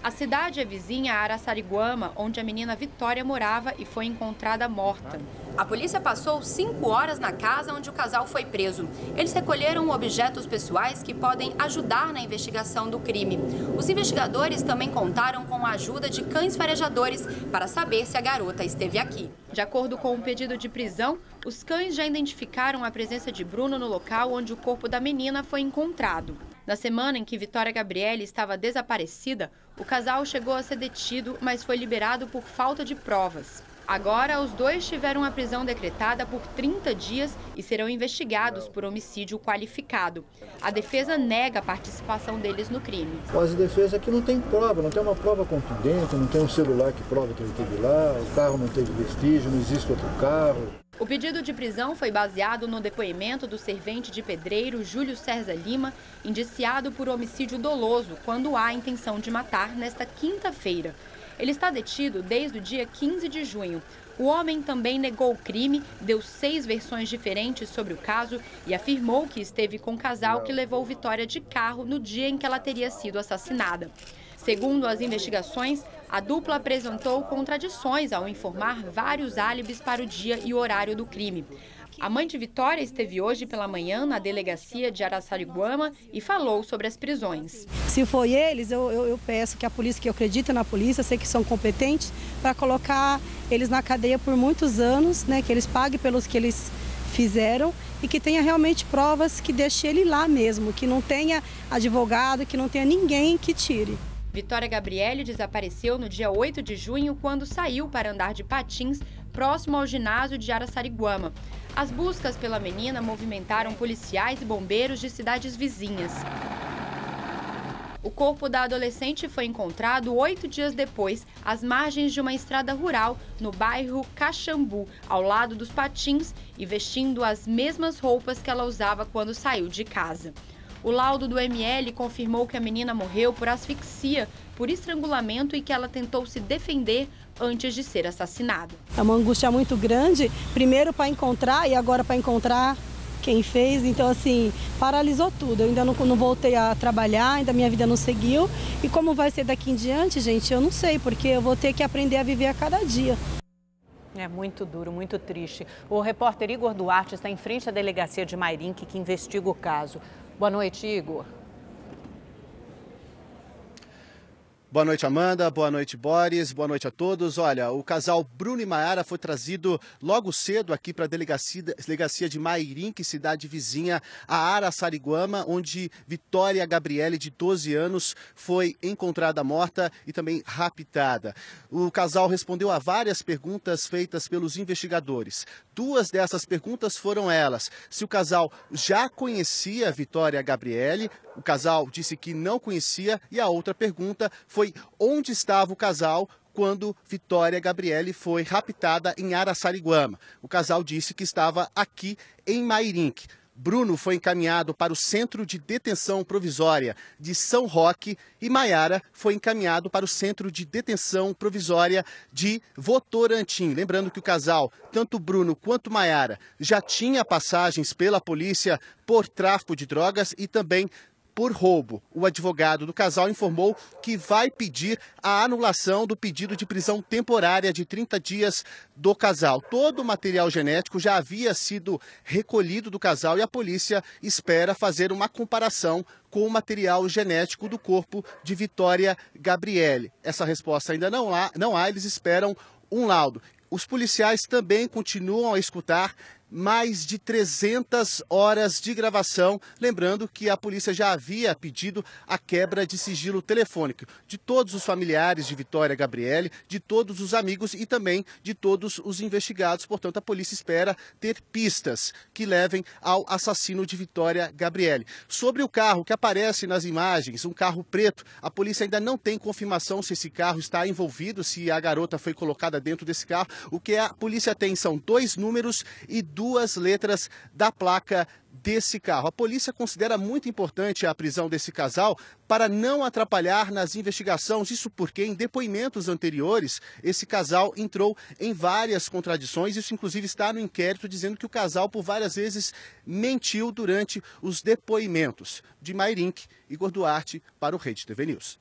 Speaker 1: A cidade é vizinha a Araçariguama, onde a menina Vitória morava e foi encontrada morta. A polícia passou 5 horas na casa onde o casal foi preso. Eles recolheram objetos pessoais que podem ajudar na investigação do crime. Os investigadores também contaram com a ajuda de cães farejadores para saber se a garota esteve aqui. De acordo com o pedido de prisão, os cães já identificaram a presença de Bruno no local onde o corpo da menina foi encontrado. Na semana em que Vitória Gabriele estava desaparecida, o casal chegou a ser detido, mas foi liberado por falta de provas. Agora, os dois tiveram a prisão decretada por 30 dias e serão investigados por homicídio qualificado. A defesa nega a participação deles no crime.
Speaker 5: Mas a defesa aqui não tem prova, não tem uma prova contundente, não tem um celular que prova que ele esteve lá, o carro não teve vestígio, não existe outro carro.
Speaker 1: O pedido de prisão foi baseado no depoimento do servente de pedreiro Júlio César Lima, indiciado por homicídio doloso quando há intenção de matar nesta quinta-feira. Ele está detido desde o dia 15 de junho. O homem também negou o crime, deu 6 versões diferentes sobre o caso e afirmou que esteve com o casal que levou Vitória de carro no dia em que ela teria sido assassinada. Segundo as investigações, a dupla apresentou contradições ao informar vários álibis para o dia e o horário do crime. A mãe de Vitória esteve hoje pela manhã na delegacia de Araçariguama e falou sobre as prisões.
Speaker 6: Se foi eles, eu peço que a polícia, que eu acredito na polícia, sei que são competentes, para colocar eles na cadeia por muitos anos, né, que eles paguem pelos que eles fizeram e que tenha realmente provas que deixe ele lá mesmo, que não tenha advogado, que não tenha ninguém que tire.
Speaker 1: Vitória Gabriele desapareceu no dia 8 de junho quando saiu para andar de patins próximo ao ginásio de Araçariguama. As buscas pela menina movimentaram policiais e bombeiros de cidades vizinhas. O corpo da adolescente foi encontrado 8 dias depois, às margens de uma estrada rural, no bairro Caxambu, ao lado dos patins e vestindo as mesmas roupas que ela usava quando saiu de casa. O laudo do ML confirmou que a menina morreu por asfixia, por estrangulamento e que ela tentou se defender antes de ser assassinada.
Speaker 6: É uma angústia muito grande, primeiro para encontrar e agora para encontrar quem fez. Então, assim, paralisou tudo. Eu ainda não voltei a trabalhar, ainda minha vida não seguiu. E como vai ser daqui em diante, gente, eu não sei, porque eu vou ter que aprender a viver a cada dia.
Speaker 3: É muito duro, muito triste. O repórter Igor Duarte está em frente à delegacia de Mairinque, que investiga o caso. Boa noite, Igor.
Speaker 23: Boa noite, Amanda. Boa noite, Boris. Boa noite a todos. Olha, o casal Bruno e Maiara foi trazido logo cedo aqui para a delegacia de Mairinque, cidade vizinha a Araçariguama, onde Vitória Gabriele, de 12 anos, foi encontrada morta e também raptada. O casal respondeu a várias perguntas feitas pelos investigadores. 2 dessas perguntas foram elas: se o casal já conhecia Vitória Gabriele. O casal disse que não conhecia, e a outra pergunta foi onde estava o casal quando Vitória Gabriele foi raptada em Araçariguama. O casal disse que estava aqui em Mairinque. Bruno foi encaminhado para o Centro de Detenção Provisória de São Roque e Maiara foi encaminhado para o Centro de Detenção Provisória de Votorantim. Lembrando que o casal, tanto Bruno quanto Maiara, já tinha passagens pela polícia por tráfico de drogas e também por roubo. O advogado do casal informou que vai pedir a anulação do pedido de prisão temporária de 30 dias do casal. Todo o material genético já havia sido recolhido do casal e a polícia espera fazer uma comparação com o material genético do corpo de Vitória Gabriele. Essa resposta ainda não há, eles esperam um laudo. Os policiais também continuam a escutar mais de 300 horas de gravação, lembrando que a polícia já havia pedido a quebra de sigilo telefônico de todos os familiares de Vitória Gabriele, de todos os amigos e também de todos os investigados. Portanto, a polícia espera ter pistas que levem ao assassino de Vitória Gabriele. Sobre o carro que aparece nas imagens, um carro preto, a polícia ainda não tem confirmação se esse carro está envolvido, se a garota foi colocada dentro desse carro. O que a polícia tem são 2 números e 2 letras da placa desse carro. A polícia considera muito importante a prisão desse casal para não atrapalhar nas investigações. Isso porque em depoimentos anteriores esse casal entrou em várias contradições. Isso inclusive está no inquérito dizendo que o casal por várias vezes mentiu durante os depoimentos. De Mairinque, Igor Duarte para o Rede TV News.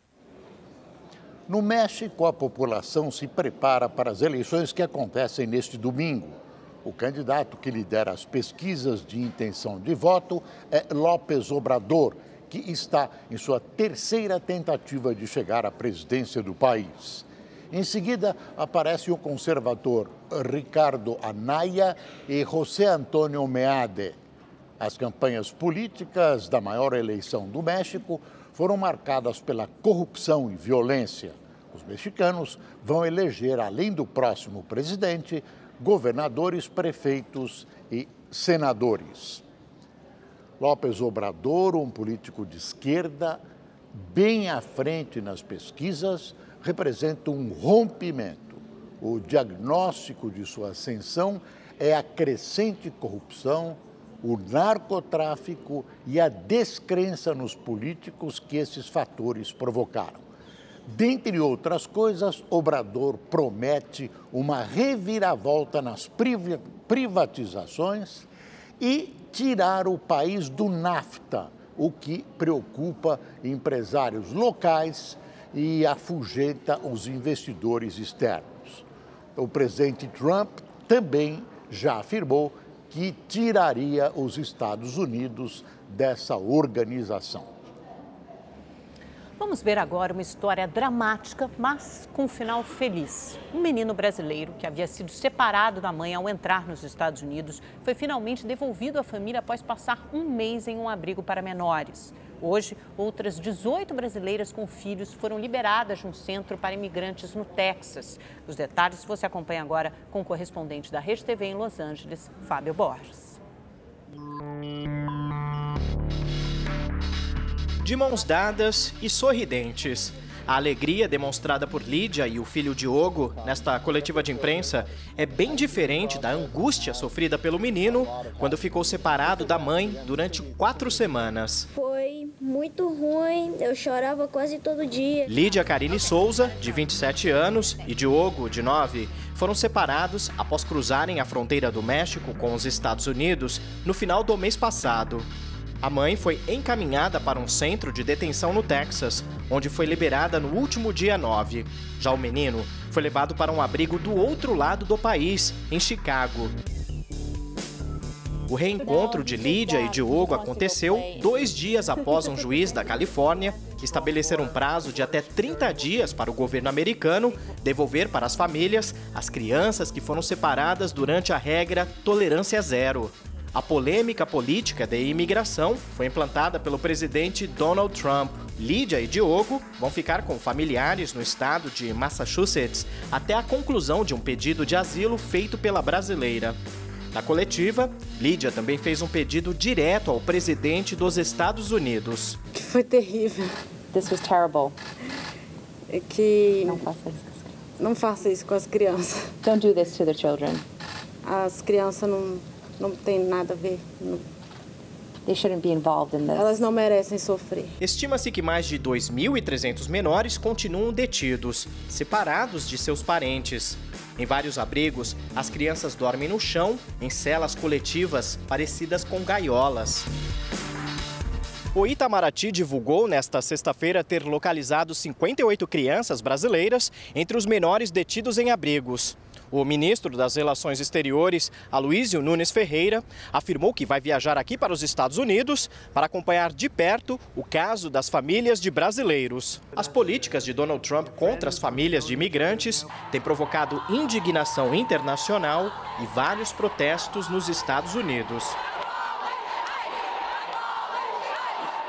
Speaker 2: No México, a população se prepara para as eleições que acontecem neste domingo. O candidato que lidera as pesquisas de intenção de voto é López Obrador, que está em sua terceira tentativa de chegar à presidência do país. Em seguida, aparece o conservador Ricardo Anaya e José Antonio Meade. As campanhas políticas da maior eleição do México foram marcadas pela corrupção e violência. Os mexicanos vão eleger, além do próximo presidente, governadores, prefeitos e senadores. López Obrador, um político de esquerda, bem à frente nas pesquisas, representa um rompimento. O diagnóstico de sua ascensão é a crescente corrupção, o narcotráfico e a descrença nos políticos que esses fatores provocaram. Dentre outras coisas, Obrador promete uma reviravolta nas privatizações e tirar o país do NAFTA, o que preocupa empresários locais e afugenta os investidores externos. O presidente Trump também já afirmou que tiraria os Estados Unidos dessa organização.
Speaker 3: Vamos ver agora uma história dramática, mas com um final feliz. Um menino brasileiro que havia sido separado da mãe ao entrar nos Estados Unidos foi finalmente devolvido à família após passar um mês em um abrigo para menores. Hoje, outras 18 brasileiras com filhos foram liberadas de um centro para imigrantes no Texas. Os detalhes você acompanha agora com o correspondente da Rede TV em Los Angeles, Fábio Borges.
Speaker 7: De mãos dadas e sorridentes. A alegria demonstrada por Lídia e o filho Diogo nesta coletiva de imprensa é bem diferente da angústia sofrida pelo menino quando ficou separado da mãe durante 4 semanas.
Speaker 8: Foi muito ruim, eu chorava quase todo dia.
Speaker 7: Lídia Karine Souza, de 27 anos, e Diogo, de 9, foram separados após cruzarem a fronteira do México com os Estados Unidos no final do mês passado. A mãe foi encaminhada para um centro de detenção no Texas, onde foi liberada no último dia 9. Já o menino foi levado para um abrigo do outro lado do país, em Chicago. O reencontro de Lídia e Diogo aconteceu 2 dias após um juiz da Califórnia estabelecer um prazo de até 30 dias para o governo americano devolver para as famílias as crianças que foram separadas durante a regra Tolerância Zero. A polêmica política de imigração foi implantada pelo presidente Donald Trump. Lídia e Diogo vão ficar com familiares no estado de Massachusetts até a conclusão de um pedido de asilo feito pela brasileira. Na coletiva, Lídia também fez um pedido direto ao presidente dos Estados Unidos.
Speaker 9: Foi terrível.
Speaker 3: This was terrible.
Speaker 9: É que
Speaker 3: Não faça isso com as crianças.
Speaker 9: não faça isso com as crianças.
Speaker 3: Don't do this to the children.
Speaker 9: As crianças não tem nada a ver.
Speaker 3: They shouldn't be involved in this.
Speaker 9: Elas não merecem sofrer.
Speaker 7: Estima-se que mais de 2.300 menores continuam detidos, separados de seus parentes. Em vários abrigos, as crianças dormem no chão, em celas coletivas parecidas com gaiolas. O Itamaraty divulgou nesta sexta-feira ter localizado 58 crianças brasileiras entre os menores detidos em abrigos. O ministro das Relações Exteriores, Aloysio Nunes Ferreira, afirmou que vai viajar aqui para os Estados Unidos para acompanhar de perto o caso das famílias de brasileiros. As políticas de Donald Trump contra as famílias de imigrantes têm provocado indignação internacional e vários protestos nos Estados Unidos.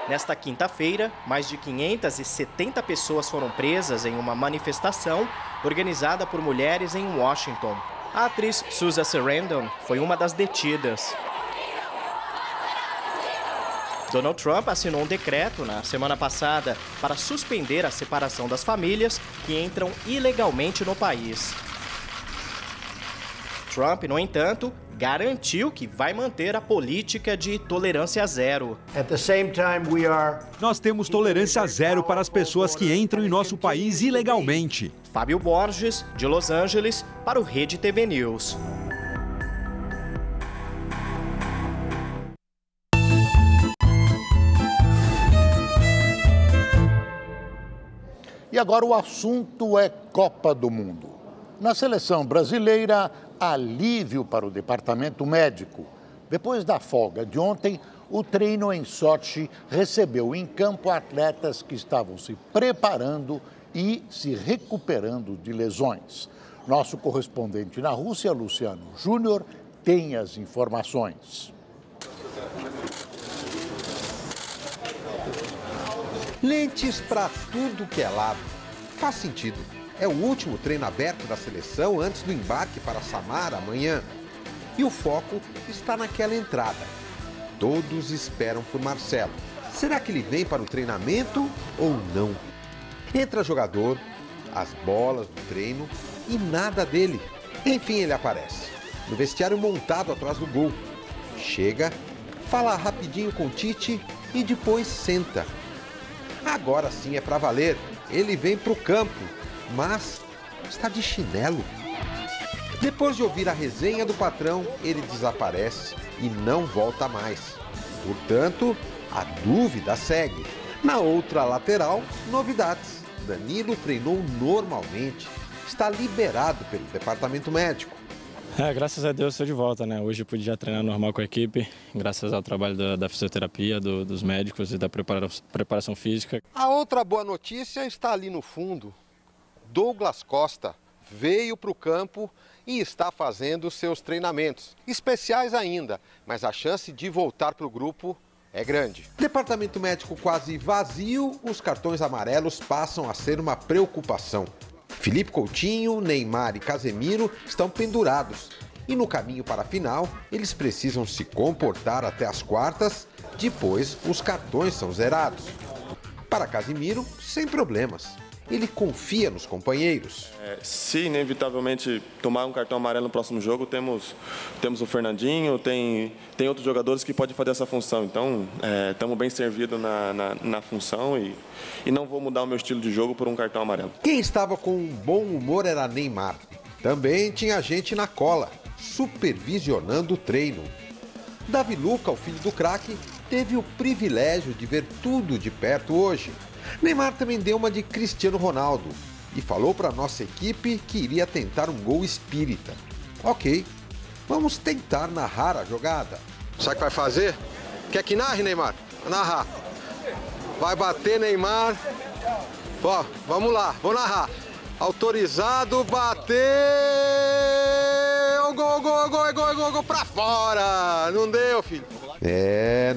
Speaker 7: Nesta quinta-feira, mais de 570 pessoas foram presas em uma manifestação organizada por mulheres em Washington. A atriz Susan Sarandon foi uma das detidas. Donald Trump assinou um decreto na semana passada para suspender a separação das famílias que entram ilegalmente no país. Trump, no entanto, garantiu que vai manter a política de tolerância zero.
Speaker 24: Nós temos tolerância zero para as pessoas que entram em nosso país ilegalmente.
Speaker 7: Fábio Borges, de Los Angeles, para o Rede TV News.
Speaker 2: E agora o assunto é Copa do Mundo. Na seleção brasileira, alívio para o departamento médico. Depois da folga de ontem, o treino em Sochi recebeu em campo atletas que estavam se preparando e se recuperando de lesões. Nosso correspondente na Rússia, Luciano Júnior, tem as informações.
Speaker 10: Lentes para tudo que é lado. Faz sentido. É o último treino aberto da seleção antes do embarque para Samara amanhã. E o foco está naquela entrada. Todos esperam por Marcelo. Será que ele vem para o treinamento ou não? Entra jogador, as bolas do treino e nada dele. Enfim, ele aparece. No vestiário montado atrás do gol. Chega, fala rapidinho com o Tite e depois senta. Agora sim é para valer. Ele vem para o campo, mas está de chinelo. Depois de ouvir a resenha do patrão, ele desaparece e não volta mais. Portanto, a dúvida segue. Na outra lateral, novidades. Danilo treinou normalmente. Está liberado pelo departamento médico.
Speaker 11: Graças a Deus estou de volta, né? Hoje eu podia treinar normal com a equipe, graças ao trabalho da fisioterapia, dos médicos e da preparação física.
Speaker 10: A outra boa notícia está ali no fundo. Douglas Costa veio para o campo e está fazendo seus treinamentos. Especiais ainda, mas a chance de voltar para o grupo é grande. Departamento médico quase vazio, os cartões amarelos passam a ser uma preocupação. Felipe Coutinho, Neymar e Casemiro estão pendurados. E no caminho para a final, eles precisam se comportar até as quartas, depois os cartões são zerados. Para Casemiro, sem problemas. Ele confia nos companheiros.
Speaker 13: Se inevitavelmente tomar um cartão amarelo no próximo jogo, temos o Fernandinho, tem outros jogadores que podem fazer essa função. Então, estamos bem servidos na função e não vou mudar o meu estilo de jogo por um cartão amarelo.
Speaker 10: Quem estava com um bom humor era Neymar. Também tinha gente na cola, supervisionando o treino. Davi Luca, o filho do craque, teve o privilégio de ver tudo de perto hoje. Neymar também deu uma de Cristiano Ronaldo e falou para nossa equipe que iria tentar um gol espírita. Ok, vamos tentar narrar a jogada. Sabe o que vai fazer? Quer que narre, Neymar? Narrar. Vai bater, Neymar. Ó, vamos lá, vou narrar. Autorizado, bateu! Gol, pra fora! Não deu, filho.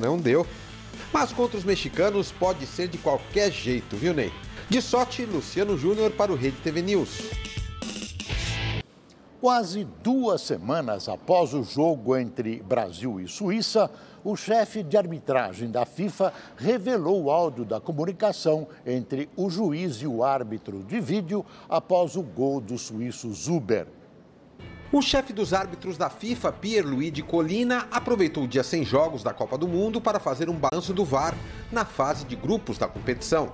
Speaker 10: Não deu. Mas contra os mexicanos pode ser de qualquer jeito, viu, Ney? De sorte, Luciano Júnior para o Rede TV News.
Speaker 2: Quase 2 semanas após o jogo entre Brasil e Suíça, o chefe de arbitragem da FIFA revelou o áudio da comunicação entre o juiz e o árbitro de vídeo após o gol do suíço Zuber.
Speaker 10: O chefe dos árbitros da FIFA, Pierluigi Collina, aproveitou o dia sem jogos da Copa do Mundo para fazer um balanço do VAR na fase de grupos da competição.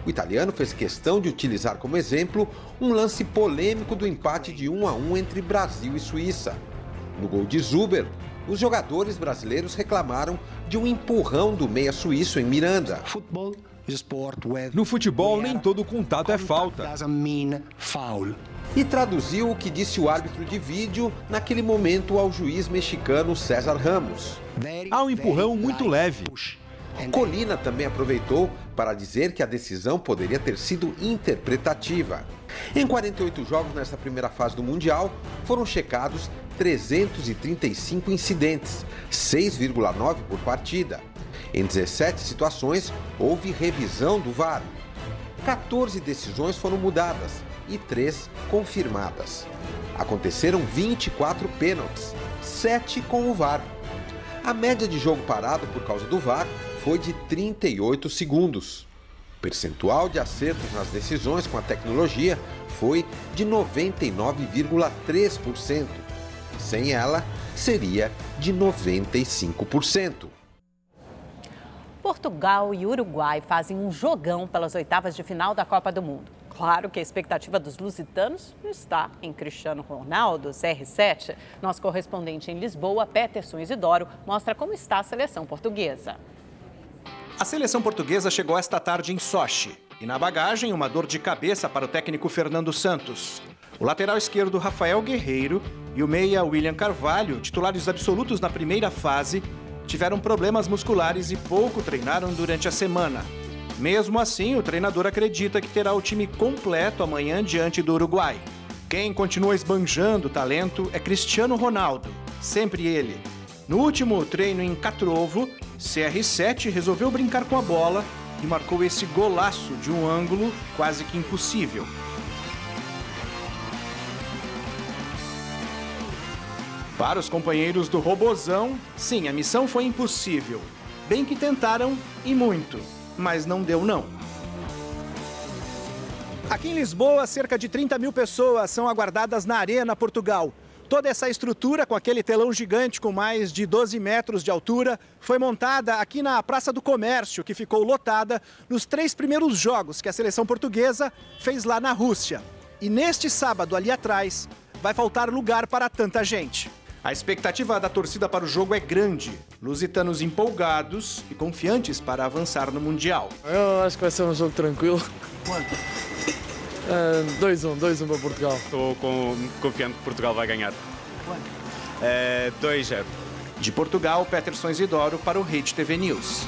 Speaker 10: O italiano fez questão de utilizar como exemplo um lance polêmico do empate de 1-1 entre Brasil e Suíça. No gol de Zuber, os jogadores brasileiros reclamaram de um empurrão do meia suíço em Miranda.
Speaker 24: No futebol, nem todo contato é falta.
Speaker 10: E traduziu o que disse o árbitro de vídeo naquele momento ao juiz mexicano César Ramos.
Speaker 24: Há um empurrão muito leve.
Speaker 10: Collina também aproveitou para dizer que a decisão poderia ter sido interpretativa. Em 48 jogos nessa primeira fase do Mundial, foram checados 335 incidentes, 6,9 por partida. Em 17 situações, houve revisão do VAR. 14 decisões foram mudadas e 3 confirmadas. Aconteceram 24 pênaltis, 7 com o VAR. A média de jogo parado por causa do VAR foi de 38 segundos. O percentual de acertos nas decisões com a tecnologia foi de 99,3%. Sem ela, seria de 95%.
Speaker 3: Portugal e Uruguai fazem um jogão pelas oitavas de final da Copa do Mundo. Claro que a expectativa dos lusitanos está em Cristiano Ronaldo, CR7. Nosso correspondente em Lisboa, Peterson Isidoro, mostra como está a seleção portuguesa.
Speaker 14: A seleção portuguesa chegou esta tarde em Sochi
Speaker 7: E na bagagem, uma dor de cabeça para o técnico Fernando Santos. O lateral esquerdo Rafael Guerreiro e o meia William Carvalho, titulares absolutos na primeira fase, tiveram problemas musculares e pouco treinaram durante a semana. Mesmo assim, o treinador acredita que terá o time completo amanhã diante do Uruguai. Quem continua esbanjando o talento é Cristiano Ronaldo, sempre ele. No último treino em Catrovo, CR7 resolveu brincar com a bola e marcou esse golaço de um ângulo quase que impossível. Para os companheiros do Robozão, sim, a missão foi impossível. Bem que tentaram e muito, mas não deu não. Aqui em Lisboa, cerca de 30 mil pessoas são aguardadas na Arena, Portugal. Toda essa estrutura, com aquele telão gigante com mais de 12 metros de altura, foi montada aqui na Praça do Comércio, que ficou lotada nos 3 primeiros jogos que a seleção portuguesa fez lá na Rússia. E neste sábado, ali atrás, vai faltar lugar para tanta gente. A expectativa da torcida para o jogo é grande. Lusitanos empolgados e confiantes para avançar no Mundial.
Speaker 12: Eu acho que vai ser um jogo tranquilo.
Speaker 7: Quanto?
Speaker 12: 2-1 para Portugal.
Speaker 14: Estou confiante que Portugal vai ganhar.
Speaker 7: Quanto?
Speaker 14: 2-0.
Speaker 7: De Portugal, Peterson Isidoro para o Rede TV News.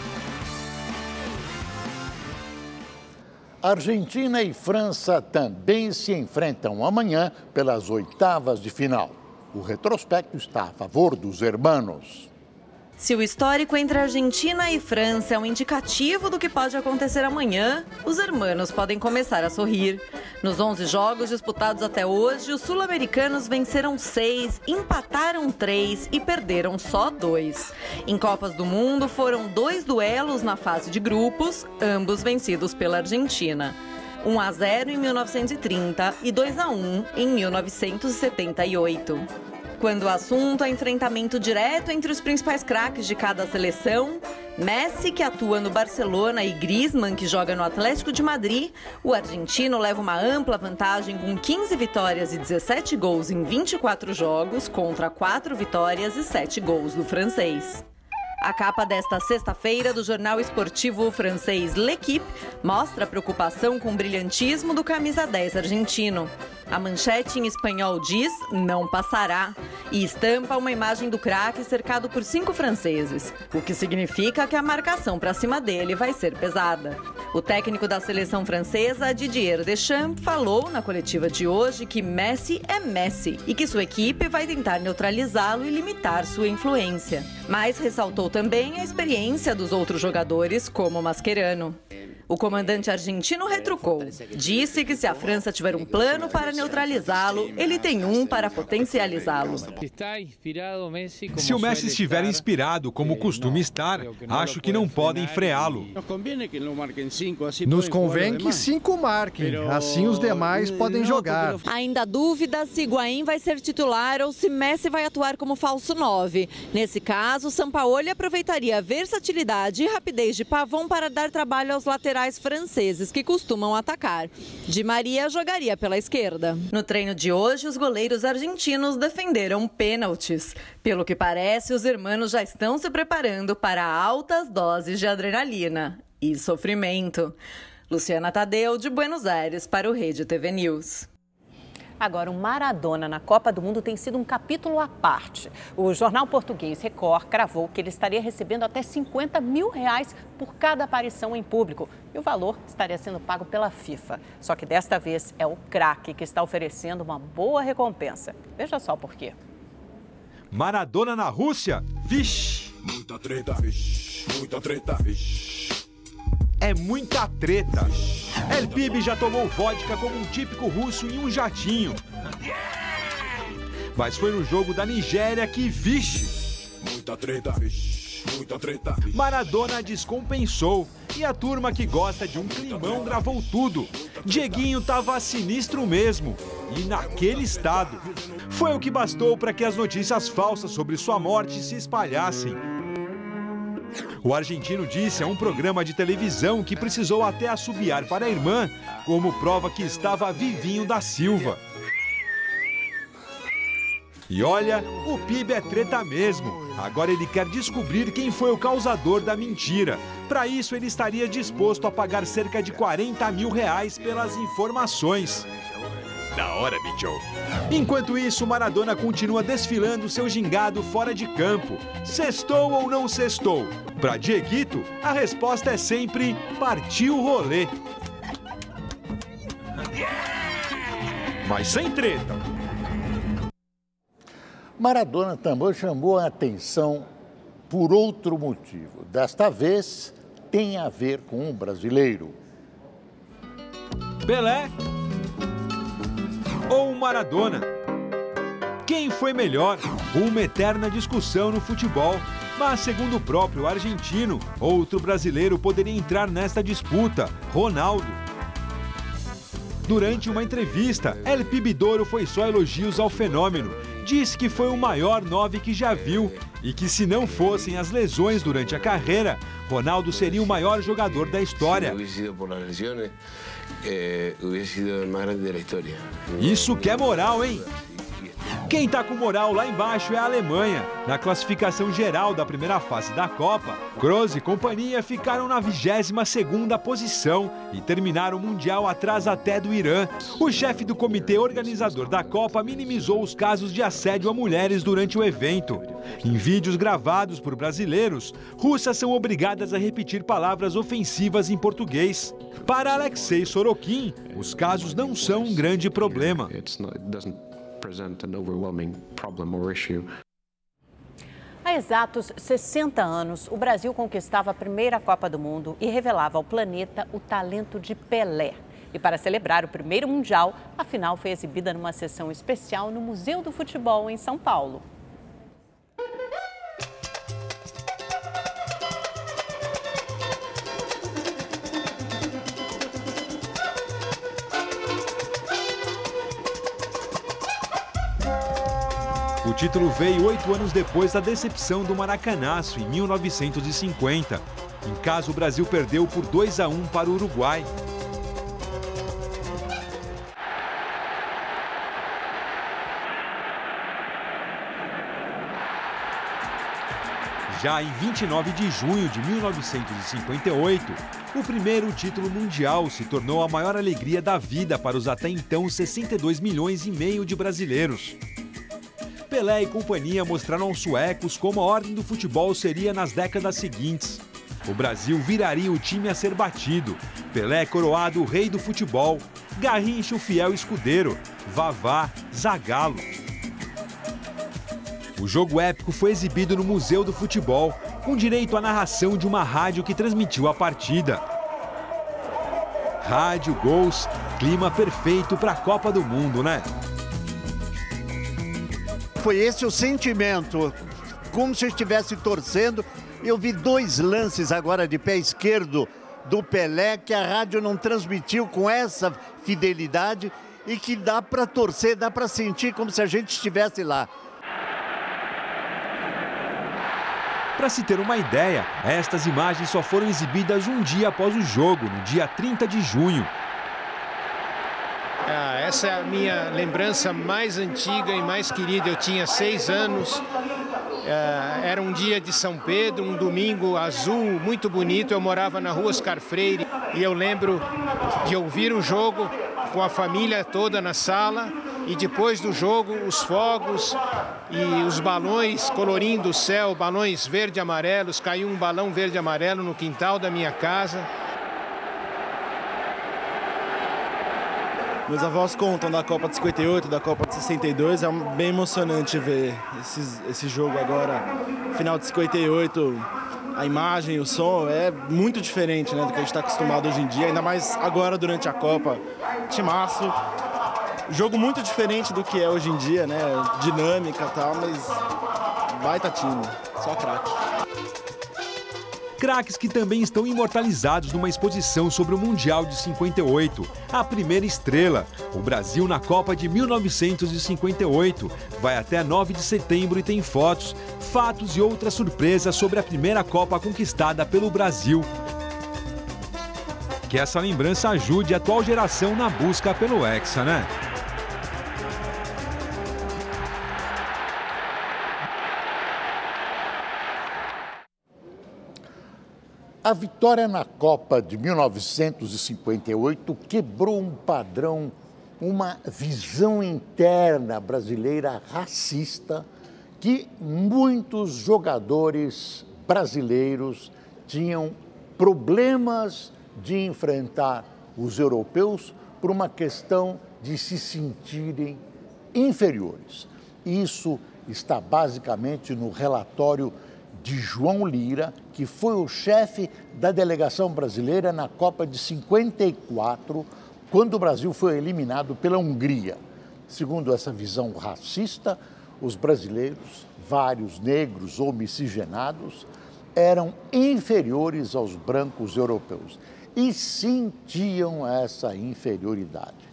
Speaker 2: Argentina e França também se enfrentam amanhã pelas oitavas de final. O retrospecto está a favor dos hermanos.
Speaker 15: Se o histórico entre Argentina e França é um indicativo do que pode acontecer amanhã, os hermanos podem começar a sorrir. Nos 11 jogos disputados até hoje, os sul-americanos venceram 6, empataram 3 e perderam só 2. Em Copas do Mundo, foram 2 duelos na fase de grupos, ambos vencidos pela Argentina. 1-0 em 1930 e 2-1 em 1978. Quando o assunto é enfrentamento direto entre os principais craques de cada seleção, Messi, que atua no Barcelona, e Griezmann, que joga no Atlético de Madrid, o argentino leva uma ampla vantagem com 15 vitórias e 17 gols em 24 jogos, contra 4 vitórias e 7 gols do francês. A capa desta sexta-feira do jornal esportivo francês L'Équipe mostra a preocupação com o brilhantismo do camisa 10 argentino. A manchete em espanhol diz "não passará" e estampa uma imagem do craque cercado por 5 franceses, o que significa que a marcação para cima dele vai ser pesada. O técnico da seleção francesa, Didier Deschamps, falou na coletiva de hoje que Messi é Messi e que sua equipe vai tentar neutralizá-lo e limitar sua influência. Mas ressaltou também a experiência dos outros jogadores, como Mascherano. O comandante argentino retrucou. Disse que se a França tiver um plano para neutralizá-lo, ele tem um para potencializá-lo.
Speaker 24: Se o Messi estiver inspirado, como costuma estar, acho que não podem freá-lo.
Speaker 5: Nos convém que 5 marquem, assim os demais podem jogar.
Speaker 15: Ainda há dúvida se Higuaín vai ser titular ou se Messi vai atuar como falso 9. Nesse caso, Sampaoli aproveitaria a versatilidade e rapidez de Pavón para dar trabalho aos laterais franceses que costumam atacar. Di Maria jogaria pela esquerda. No treino de hoje, os goleiros argentinos defenderam pênaltis. Pelo que parece, os hermanos já estão se preparando para altas doses de adrenalina e sofrimento. Luciana Tadeu, de Buenos Aires, para o Rede TV News.
Speaker 3: Agora, o Maradona na Copa do Mundo tem sido um capítulo à parte. O jornal português Record cravou que ele estaria recebendo até R$50 mil por cada aparição em público. E o valor estaria sendo pago pela FIFA. Só que desta vez é o craque que está oferecendo uma boa recompensa. Veja só por quê.
Speaker 24: Maradona na Rússia? Vixe!
Speaker 16: Muita treta, vixe! Muita treta, vixe!
Speaker 24: É muita treta. El Bibi já tomou vodka como um típico russo em um jatinho. Mas foi no jogo da Nigéria que, vixe!
Speaker 16: Muita treta, vixe! Muita treta, vixe!
Speaker 24: Maradona descompensou e a turma que gosta de um climão gravou tudo. Dieguinho tava sinistro mesmo e naquele estado. Foi o que bastou para que as notícias falsas sobre sua morte se espalhassem. O argentino disse a um programa de televisão que precisou até assobiar para a irmã, como prova que estava vivinho da Silva. E olha, o PIB é treta mesmo. Agora ele quer descobrir quem foi o causador da mentira. Para isso, ele estaria disposto a pagar cerca de R$40 mil pelas informações. Da hora, bicho. Enquanto isso, Maradona continua desfilando seu gingado fora de campo. Sextou ou não sextou? Para Dieguito, a resposta é sempre partiu o rolê. Mas sem treta.
Speaker 2: Maradona também chamou a atenção por outro motivo. Desta vez, tem a ver com um brasileiro.
Speaker 24: Pelé ou Maradona? Quem foi melhor? Uma eterna discussão no futebol. Mas, segundo o próprio argentino, outro brasileiro poderia entrar nesta disputa, Ronaldo. Durante uma entrevista, El Pibidoro foi só elogios ao fenômeno. Disse que foi o maior 9 que já viu e que, se não fossem as lesões durante a carreira, Ronaldo seria o maior jogador da história. Isso que é moral, hein? Quem tá com moral lá embaixo é a Alemanha. Na classificação geral da primeira fase da Copa, Kroos e companhia ficaram na 22ª posição e terminaram o Mundial atrás até do Irã. O chefe do comitê organizador da Copa minimizou os casos de assédio a mulheres durante o evento. Em vídeos gravados por brasileiros, russas são obrigadas a repetir palavras ofensivas em português. Para Alexei Sorokin, os casos não são um grande problema.
Speaker 3: Há exatos 60 anos, o Brasil conquistava a primeira Copa do Mundo e revelava ao planeta o talento de Pelé. E para celebrar o primeiro Mundial, a final foi exibida numa sessão especial no Museu do Futebol, em São Paulo.
Speaker 24: O título veio 8 anos depois da decepção do Maracanaço, em 1950. Em casa, o Brasil perdeu por 2-1 para o Uruguai. Já em 29 de junho de 1958, o primeiro título mundial se tornou a maior alegria da vida para os até então 62,5 milhões de brasileiros. Pelé e companhia mostraram aos suecos como a ordem do futebol seria nas décadas seguintes. O Brasil viraria o time a ser batido. Pelé coroado o rei do futebol, Garrincha o fiel escudeiro, Vavá, Zagallo. O jogo épico foi exibido no Museu do Futebol, com direito à narração de uma rádio que transmitiu a partida. Rádio, gols, clima perfeito para a Copa do Mundo, né?
Speaker 17: Foi esse o sentimento, como se eu estivesse torcendo. Eu vi 2 lances agora de pé esquerdo do Pelé, que a rádio não transmitiu com essa fidelidade e que dá para torcer, dá para sentir como se a gente estivesse lá.
Speaker 24: Para se ter uma ideia, estas imagens só foram exibidas um dia após o jogo, no dia 30 de junho.
Speaker 18: Essa é a minha lembrança mais antiga e mais querida. Eu tinha 6 anos, era um dia de São Pedro, um domingo azul, muito bonito. Eu morava na rua Oscar Freire e eu lembro de ouvir o jogo com a família toda na sala e depois do jogo os fogos e os balões colorindo o céu, balões verde e amarelos. Caiu um balão verde e amarelo no quintal da minha casa.
Speaker 19: Meus avós contam da Copa de 58, da Copa de 62, é bem emocionante ver esse jogo agora, final de 58, a imagem, o som é muito diferente, né, do que a gente está acostumado hoje em dia, ainda mais agora durante a Copa, timaço, jogo muito diferente do que é hoje em dia, né, dinâmica e tal, mas baita time, só craque.
Speaker 24: Craques que também estão imortalizados numa exposição sobre o Mundial de 58. A primeira estrela, o Brasil na Copa de 1958. Vai até 9 de setembro e tem fotos, fatos e outras surpresas sobre a primeira Copa conquistada pelo Brasil. Que essa lembrança ajude a atual geração na busca pelo Hexa, né?
Speaker 2: A vitória na Copa de 1958 quebrou um padrão, uma visão interna brasileira racista que muitos jogadores brasileiros tinham problemas de enfrentar os europeus por uma questão de se sentirem inferiores. Isso está basicamente no relatório de João Lira, que foi o chefe da delegação brasileira na Copa de 54, quando o Brasil foi eliminado pela Hungria. Segundo essa visão racista, os brasileiros, vários negros ou miscigenados, eram inferiores aos brancos europeus e sentiam essa inferioridade.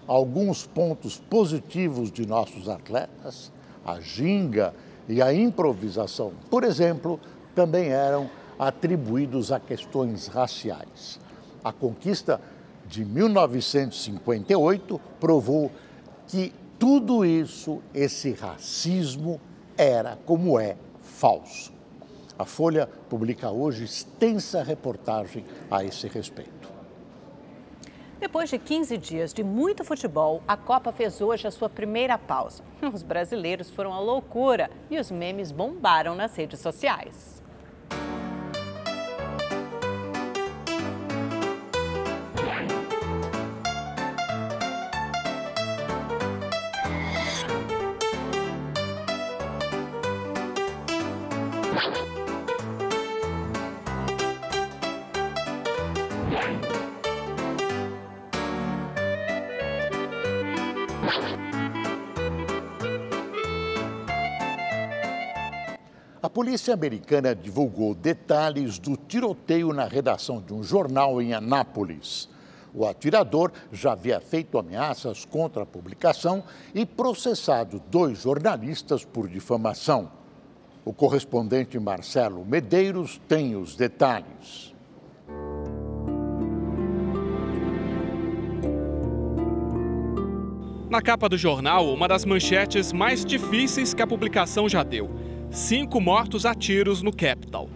Speaker 2: Alguns pontos positivos de nossos atletas, a ginga e a improvisação, por exemplo, também eram atribuídos a questões raciais. A conquista de 1958 provou que tudo isso, esse racismo, era como é falso. A Folha publica hoje extensa reportagem a esse respeito.
Speaker 3: Depois de 15 dias de muito futebol, a Copa fez hoje a sua primeira pausa. Os brasileiros foram à loucura e os memes bombaram nas redes sociais.
Speaker 2: A polícia americana divulgou detalhes do tiroteio na redação de um jornal em Anápolis. O atirador já havia feito ameaças contra a publicação e processado 2 jornalistas por difamação. O correspondente Marcelo Medeiros tem os detalhes.
Speaker 4: Na capa do jornal, uma das manchetes mais difíceis que a publicação já deu: 5 mortos a tiros no Capitol.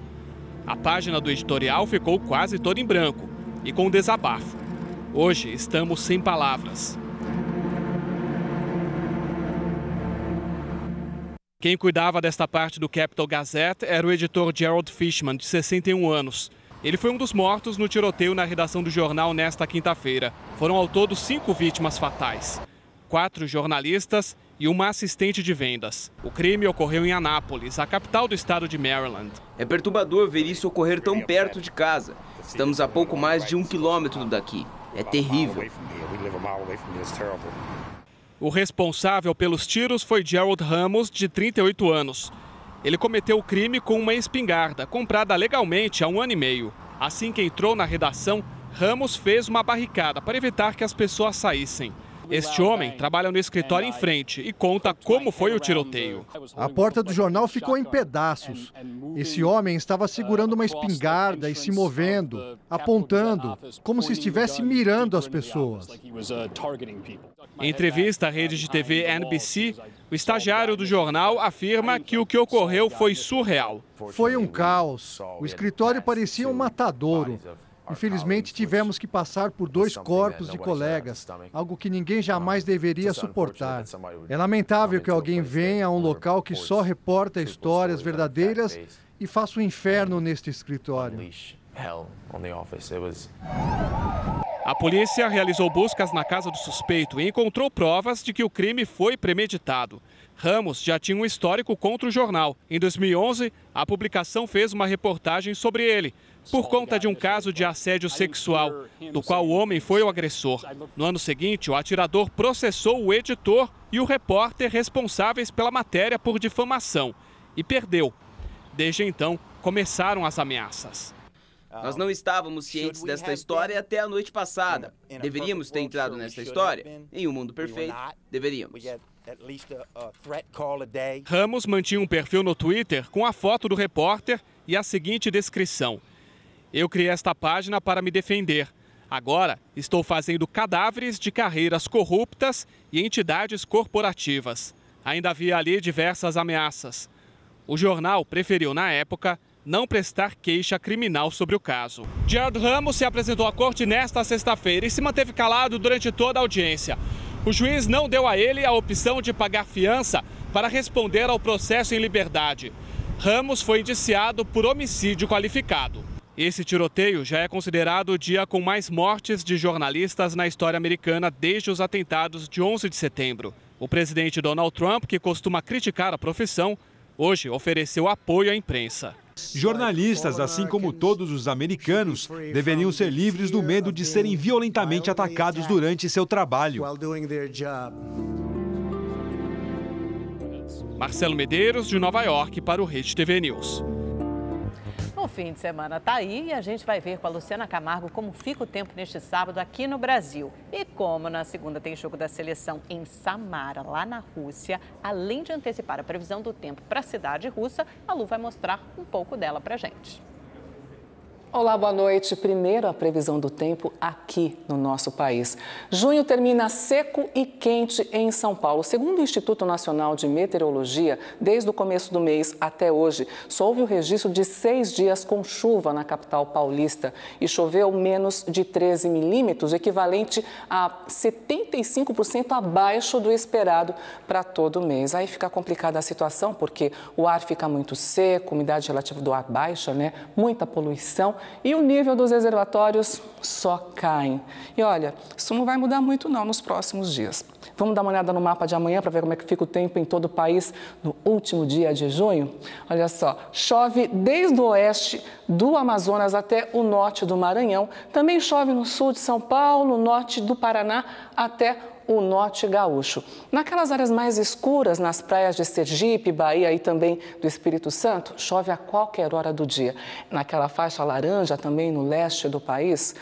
Speaker 4: A página do editorial ficou quase toda em branco e com desabafo. Hoje estamos sem palavras. Quem cuidava desta parte do Capital Gazette era o editor Gerald Fishman, de 61 anos. Ele foi um dos mortos no tiroteio na redação do jornal nesta quinta-feira. Foram ao todo 5 vítimas fatais: 4 jornalistas e uma assistente de vendas. O crime ocorreu em Anápolis, a capital do estado de Maryland.
Speaker 20: É perturbador ver isso ocorrer tão perto de casa. Estamos a pouco mais de 1 quilômetro daqui. É terrível.
Speaker 4: O responsável pelos tiros foi Gerald Ramos, de 38 anos. Ele cometeu o crime com uma espingarda, comprada legalmente há 1 ano e meio. Assim que entrou na redação, Ramos fez uma barricada para evitar que as pessoas saíssem. Este homem trabalha no escritório em frente e conta como foi o tiroteio.
Speaker 21: A porta do jornal ficou em pedaços. Esse homem estava segurando uma espingarda e se movendo, apontando, como se estivesse mirando as pessoas.
Speaker 4: Em entrevista à rede de TV NBC, o estagiário do jornal afirma que o que ocorreu foi surreal.
Speaker 21: Foi um caos. O escritório parecia um matadouro. Infelizmente, tivemos que passar por 2 corpos de colegas, algo que ninguém jamais deveria suportar. É lamentável que alguém venha a um local que só reporta histórias verdadeiras e faça um inferno neste escritório.
Speaker 4: A polícia realizou buscas na casa do suspeito e encontrou provas de que o crime foi premeditado. Ramos já tinha um histórico contra o jornal. Em 2011, a publicação fez uma reportagem sobre ele, por conta de um caso de assédio sexual, do qual o homem foi o agressor. No ano seguinte, o atirador processou o editor e o repórter responsáveis pela matéria por difamação e perdeu. Desde então, começaram as ameaças.
Speaker 20: Nós não estávamos cientes desta história até a noite passada. Deveríamos ter entrado nessa história? Em um mundo perfeito, deveríamos.
Speaker 4: Ramos mantinha um perfil no Twitter com a foto do repórter e a seguinte descrição: eu criei esta página para me defender. Agora estou fazendo cadáveres de carreiras corruptas e entidades corporativas. Ainda havia ali diversas ameaças. O jornal preferiu, na época, não prestar queixa criminal sobre o caso. Geraldo Ramos se apresentou à corte nesta sexta-feira e se manteve calado durante toda a audiência. O juiz não deu a ele a opção de pagar fiança para responder ao processo em liberdade. Ramos foi indiciado por homicídio qualificado. Esse tiroteio já é considerado o dia com mais mortes de jornalistas na história americana desde os atentados de 11 de setembro. O presidente Donald Trump, que costuma criticar a profissão, hoje ofereceu apoio à imprensa.
Speaker 24: Jornalistas, assim como todos os americanos, deveriam ser livres do medo de serem violentamente atacados durante seu trabalho.
Speaker 4: Marcelo Medeiros, de Nova York, para o Rede TV News.
Speaker 3: O fim de semana tá aí e a gente vai ver com a Luciana Camargo como fica o tempo neste sábado aqui no Brasil. E como na segunda tem jogo da seleção em Samara, lá na Rússia, além de antecipar a previsão do tempo para a cidade russa, a Lu vai mostrar um pouco dela pra gente.
Speaker 1: Olá, boa noite. Primeiro, a previsão do tempo aqui no nosso país. Junho termina seco e quente em São Paulo. Segundo o Instituto Nacional de Meteorologia, desde o começo do mês até hoje, só houve o registro de 6 dias com chuva na capital paulista e choveu menos de 13 milímetros, equivalente a 75% abaixo do esperado para todo o mês. Aí fica complicada a situação porque o ar fica muito seco, umidade relativa do ar baixa, né? Muita poluição. E o nível dos reservatórios só cai. E olha, isso não vai mudar muito não nos próximos dias. Vamos dar uma olhada no mapa de amanhã para ver como é que fica o tempo em todo o país no último dia de junho? Olha só, chove desde o oeste do Amazonas até o norte do Maranhão. Também chove no sul de São Paulo, norte do Paraná até o norte gaúcho. Naquelas áreas mais escuras, nas praias de Sergipe, Bahia e também do Espírito Santo, chove a qualquer hora do dia. Naquela faixa laranja, também no leste do país,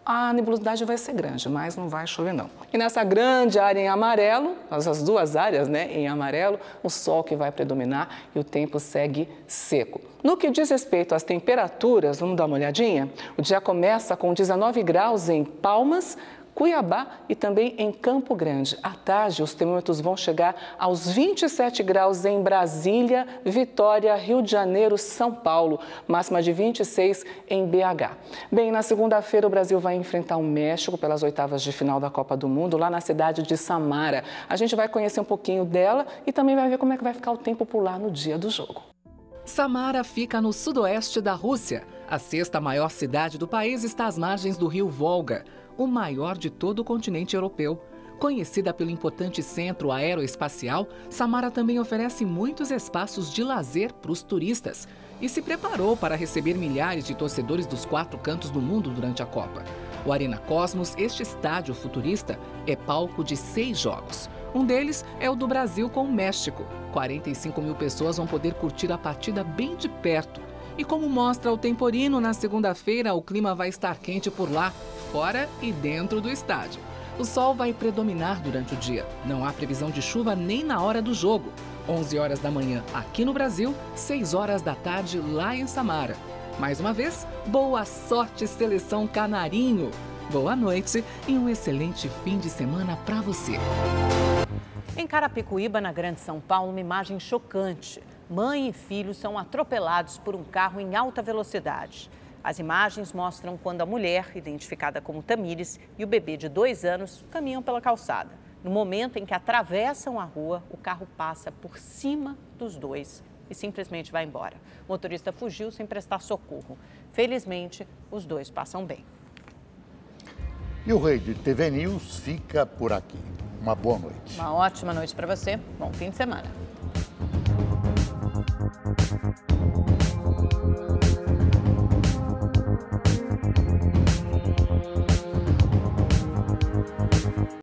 Speaker 1: a nebulosidade vai ser grande, mas não vai chover não. E nessa grande área em amarelo, essas duas áreas, né, em amarelo, o sol que vai predominar e o tempo segue seco. No que diz respeito às temperaturas, vamos dar uma olhadinha? O dia começa com 19 graus em Palmas, Cuiabá e também em Campo Grande. À tarde, os termômetros vão chegar aos 27 graus em Brasília, Vitória, Rio de Janeiro, São Paulo, máxima de 26 em BH. Bem, na segunda-feira o Brasil vai enfrentar o México pelas oitavas de final da Copa do Mundo, lá na cidade de Samara. A gente vai conhecer um pouquinho dela e também vai ver como é que vai ficar o tempo por lá no dia do jogo.
Speaker 6: Samara fica no sudoeste da Rússia. A sexta maior cidade do país está às margens do rio Volga, o maior de todo o continente europeu. Conhecida pelo importante centro aeroespacial, Samara também oferece muitos espaços de lazer para os turistas e se preparou para receber milhares de torcedores dos 4 cantos do mundo durante a Copa. O Arena Cosmos, este estádio futurista, é palco de 6 jogos. Um deles é o do Brasil com o México. 45 mil pessoas vão poder curtir a partida bem de perto. E como mostra o Temporino, na segunda-feira o clima vai estar quente por lá, fora e dentro do estádio. O sol vai predominar durante o dia. Não há previsão de chuva nem na hora do jogo. 11 horas da manhã aqui no Brasil, 6 horas da tarde lá em Samara. Mais uma vez, boa sorte, Seleção Canarinho! Boa noite e um excelente fim de semana para você.
Speaker 3: Em Carapicuíba, na Grande São Paulo, uma imagem chocante. Mãe e filho são atropelados por um carro em alta velocidade. As imagens mostram quando a mulher, identificada como Tamires, e o bebê de 2 anos caminham pela calçada. No momento em que atravessam a rua, o carro passa por cima dos dois e simplesmente vai embora. O motorista fugiu sem prestar socorro. Felizmente, os dois passam bem.
Speaker 2: E o Rede TV News fica por aqui. Uma boa noite.
Speaker 3: Uma ótima noite para você. Bom fim de semana.